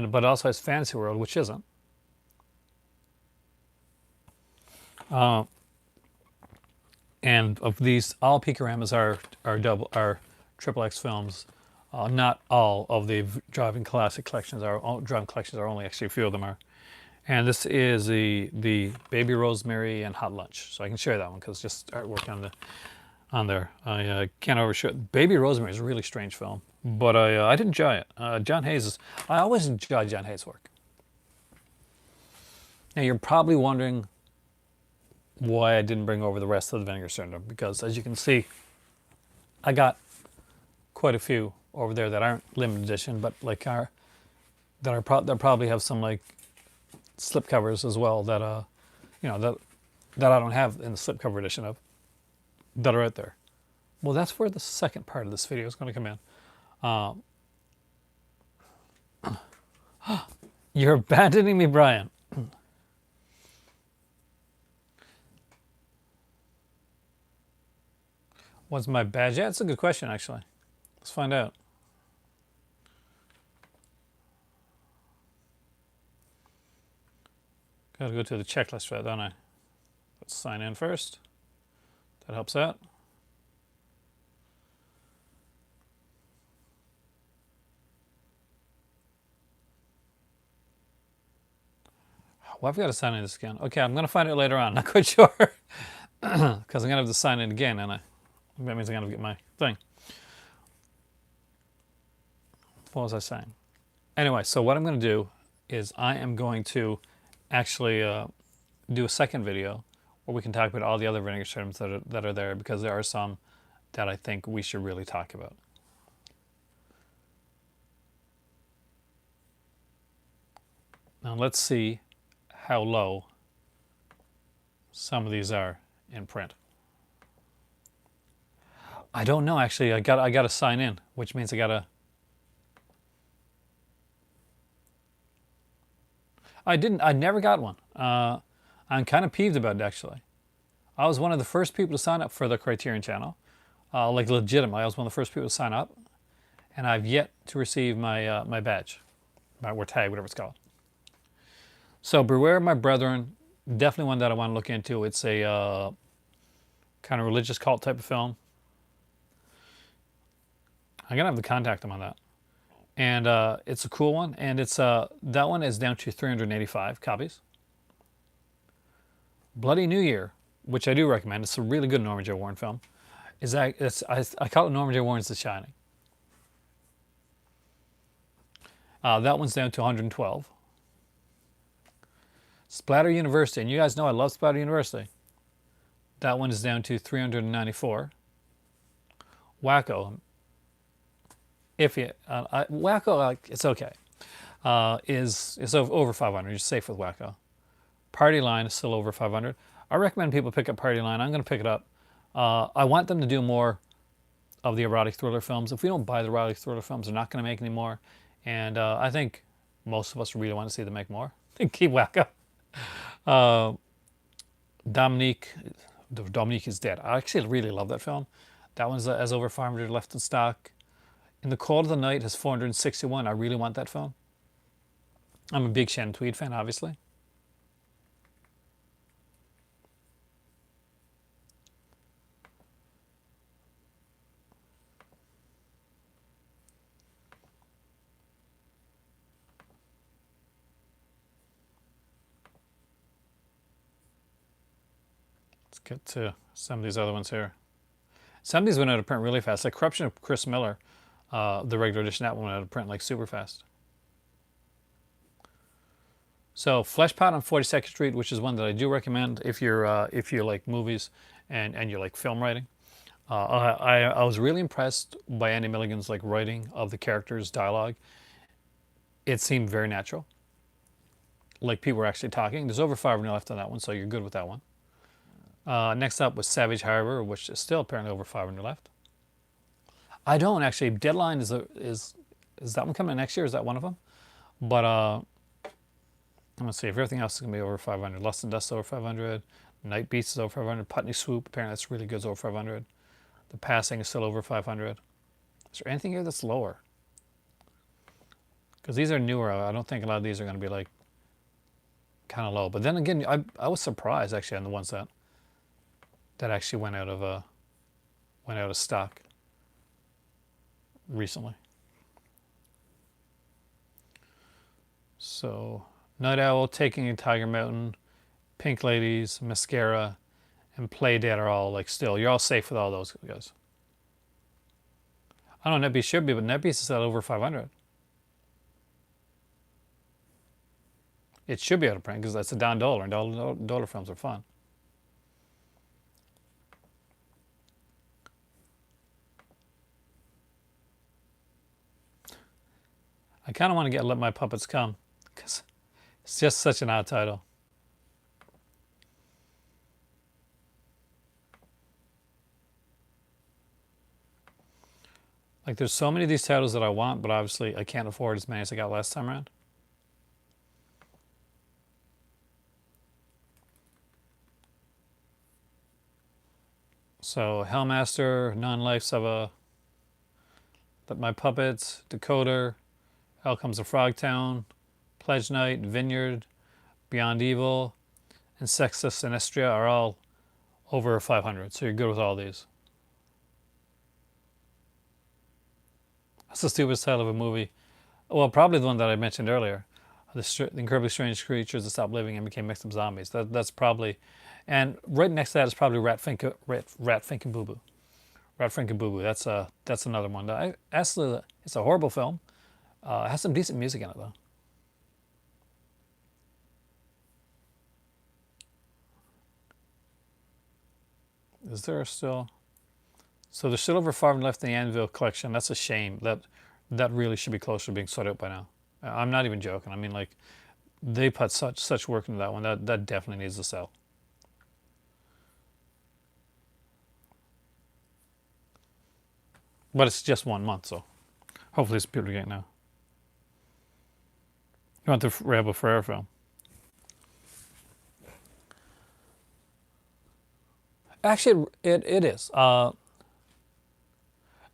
but also has Fantasy World, which isn't. And of these, all Peakoramas are triple X films. Not all of the driving collections are only actually a few of them are. And this is the Baby Rosemary and Hot Lunch. So I can share that one because just artwork on there. I can't overshoot it. Baby Rosemary is a really strange film, but I did enjoy it. John Hayes is. I always enjoy John Hayes' work. Now you're probably wondering why I didn't bring over the rest of the Vinegar Syndrome, because as you can see, I got quite a few over there that aren't limited edition, but like that probably have some like slipcovers as well that that I don't have in the slipcover edition of, that are out there. Well, that's where the second part of this video is going to come in. You're abandoning me, Brian. What's my badge? Yeah, that's a good question, actually. Let's find out. Gotta go to the checklist for that, don't I? Let's sign in first. That helps out. Well, I've got to sign in this again. Okay, I'm going to find it later on. Not quite sure. Because I'm going to have to sign in again, and that means I'm going to get my thing. What was I saying? Anyway, so what I'm going to do is I am going to actually do a second video where we can talk about all the other vinegar terms that are there, because there are some that I think we should really talk about. Now let's see how low some of these are in print. I don't know, actually. I got to sign in, which means I never got one. I'm kind of peeved about it, actually. I was one of the first people to sign up for the Criterion channel. Like legitimately, I was one of the first people to sign up, and I've yet to receive my my badge, or tag, whatever it's called. So Beware My Brethren, definitely one that I want to look into. It's a kind of religious cult type of film. I'm gonna have to contact them on that. And it's a cool one, and it's that one is down to 385 copies. Bloody New Year, which I do recommend. It's a really good Norman J. Warren film. I call it Norman J. Warren's The Shining. That one's down to 112. Splatter University, and you guys know I love Splatter University. That one is down to 394. Wacko, Wacko, it's okay. Is over 500. You're safe with Wacko. Party Line is still over 500. I recommend people pick up Party Line. I'm going to pick it up. I want them to do more of the erotic thriller films. If we don't buy the erotic thriller films, they're not going to make any more. And I think most of us really want to see them make more. Keep Wacko. Dominique is Dead. I actually really love that film. That one's has over 500 left in stock. In the Cold of the Night has 461. I really want that film. I'm a big Shannon Tweed fan, obviously. Let's get to some of these other ones here. Some of these went out of print really fast. Like Corruption of Chris Miller, the regular edition, that one went out of print like super fast. So Fleshpot on 42nd Street, which is one that I do recommend if you like movies and you like film writing. I was really impressed by Andy Milligan's like writing of the characters' dialogue. It seemed very natural. Like people were actually talking. There's over 500 left on that one, so you're good with that one. Next up was Savage Harbor, which is still apparently over 500 left. I don't actually. Deadline is that one coming next year? Is that one of them? But I'm gonna see if everything else is gonna be over 500. Lust and Dust is over 500. Night Beats is over 500. Putney Swoop, apparently that's really good, is over 500. The Passing is still over 500. Is there anything here that's lower? Because these are newer. I don't think a lot of these are gonna be like kind of low. But then again, I was surprised actually on the ones that actually went out of stock recently. So, Night Owl, Taking a Tiger Mountain, Pink Ladies, Mascara, and Playdate are all like still. You're all safe with all those guys. I don't know, NetBeast should be, but NetBeast is at over 500. It should be out of print because that's a down dollar, and dollar films are fun. I kind of want to get Let My Puppets Come because it's just such an odd title. Like there's so many of these titles that I want, but obviously I can't afford as many as I got last time around. So Hellmaster, Non-Life of Let My Puppets, Decoder, Hell Comes to Frogtown, Pledge Night, Vineyard, Beyond Evil, and Sexa Sinistra are all over 500. So you're good with all these. That's the stupidest title of a movie. Well, probably the one that I mentioned earlier. The incredibly strange creatures that stopped living and became mixed up zombies. That's probably, and right next to that is probably Rat Fink and Boo Boo. Rat Fink and Boo Boo. That's another one. Actually, it's a horrible film. It has some decent music in it though. Is there still? So there's still over 500 left in the Anvil collection. That's a shame. That really should be closer to being sorted out by now. I'm not even joking. I mean, like, they put such work into that one. That definitely needs to sell. But it's just 1 month, so hopefully it's people to get now. You want the Rebel Ferrer film? Actually, it is. Oh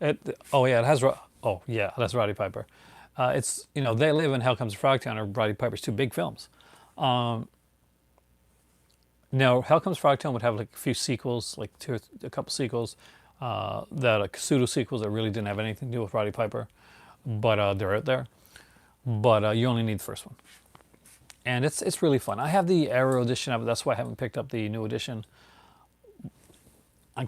yeah, it has. Oh yeah, that's Roddy Piper. It's They Live in Hell Comes to Frogtown are Roddy Piper's two big films. Now Hell Comes to Frogtown would have like a few sequels, like a couple sequels, that like pseudo sequels that really didn't have anything to do with Roddy Piper, but they're out there. But you only need the first one, and it's really fun. I have the Arrow edition of it. That's why I haven't picked up the new edition. I'm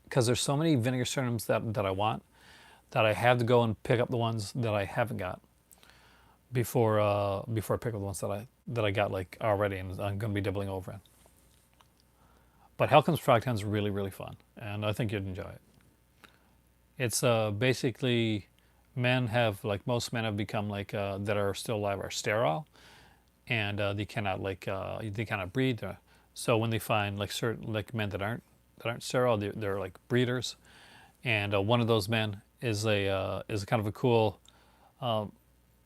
because there's so many Vinegar Sternums that I want, that I have to go and pick up the ones that I haven't got before I pick up the ones that I got like already, and I'm going to be doubling over in. But Hell Comes Frogtown is really, really fun, and I think you'd enjoy it. It's basically most men have become like that are still alive are sterile, and they cannot breed. So when they find like certain like men that aren't sterile, they're like breeders, and one of those men is a kind of a cool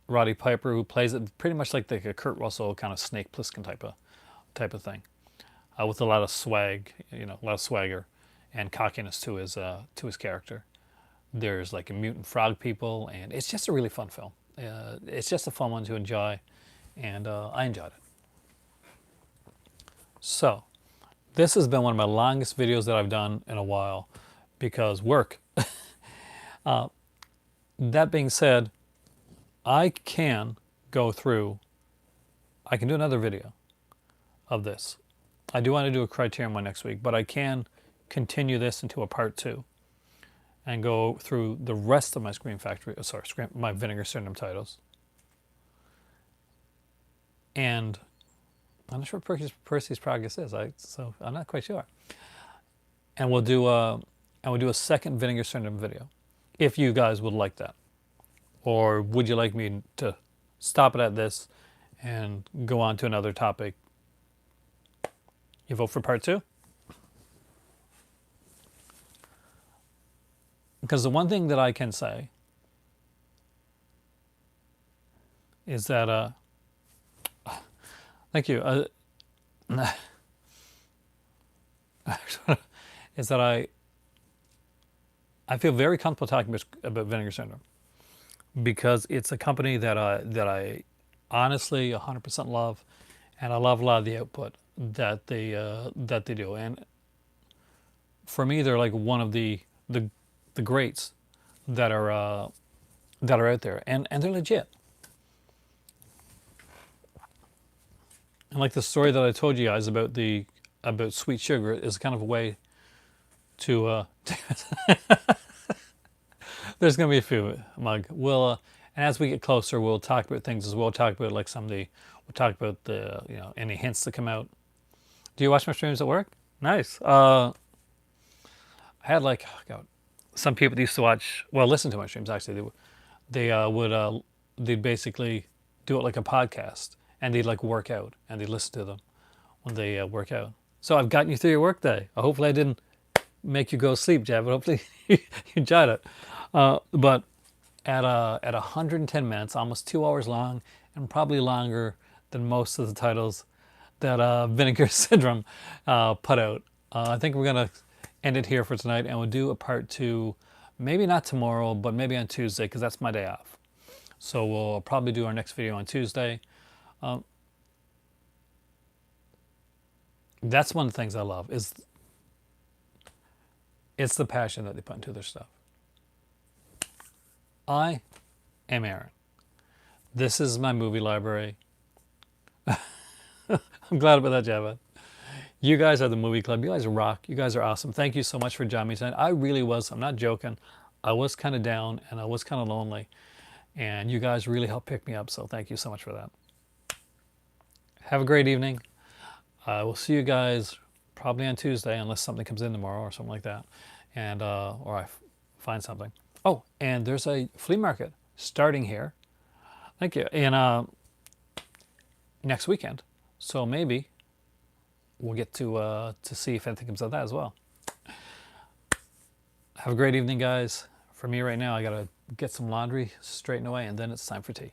Roddy Piper who plays it pretty much like a Kurt Russell kind of Snake Plissken type of thing, with a lot of swag, a lot of swagger and cockiness to his character. There's like a mutant frog people, and it's just a really fun film. It's just a fun one to enjoy, and I enjoyed it. So, this has been one of my longest videos that I've done in a while because work. That being said, I can do another video of this. I do want to do a Criterion one next week, but I can continue this into a part 2 and go through the rest of my my Vinegar Syndrome titles. And I'm not sure what Percy's Progress is, so I'm not quite sure. And we'll do a second Vinegar Syndrome video, if you guys would like that. Or would you like me to stop it at this and go on to another topic? You vote for part 2? Because the one thing that I can say is that thank you. Is that I feel very comfortable talking about Vinegar Syndrome because it's a company that I honestly 100% love, and I love a lot of the output that they do. And for me, they're like one of the greats that are out there, and they're legit. And like the story that I told you guys about about sweet sugar is kind of a way to there's gonna be a few, Mug. And as we get closer, we'll talk about things as well. We'll talk about like we'll talk about the any hints that come out. Do you watch my streams at work? Nice. I had like, oh God, some people that used to listen to my streams actually. They'd basically do it like a podcast, and they'd like work out, and they'd listen to them when they work out. So I've gotten you through your work day. Hopefully I didn't make you go to sleep, Jeb, but hopefully you enjoyed it. But at 110 minutes, almost 2 hours long, and probably longer than most of the titles that Vinegar Syndrome put out. I think we're gonna end it here for tonight, and we'll do a part 2, maybe not tomorrow, but maybe on Tuesday, because that's my day off. So we'll probably do our next video on Tuesday. That's one of the things I love is it's the passion that they put into their stuff. I am Aaron. This is my movie library. I'm glad about that, Java. You guys are the movie club. You guys rock. You guys are awesome. Thank you so much for joining me tonight. I really was. I'm not joking. I was kind of down and I was kind of lonely. And you guys really helped pick me up. So thank you so much for that. Have a great evening. We'll see you guys probably on Tuesday, unless something comes in tomorrow or something like that. And or I find something. Oh, and there's a flea market starting here. Thank you. And next weekend. So maybe we'll get to see if anything comes out of that as well. Have a great evening, guys. For me right now, I got to get some laundry straightened away, and then it's time for tea.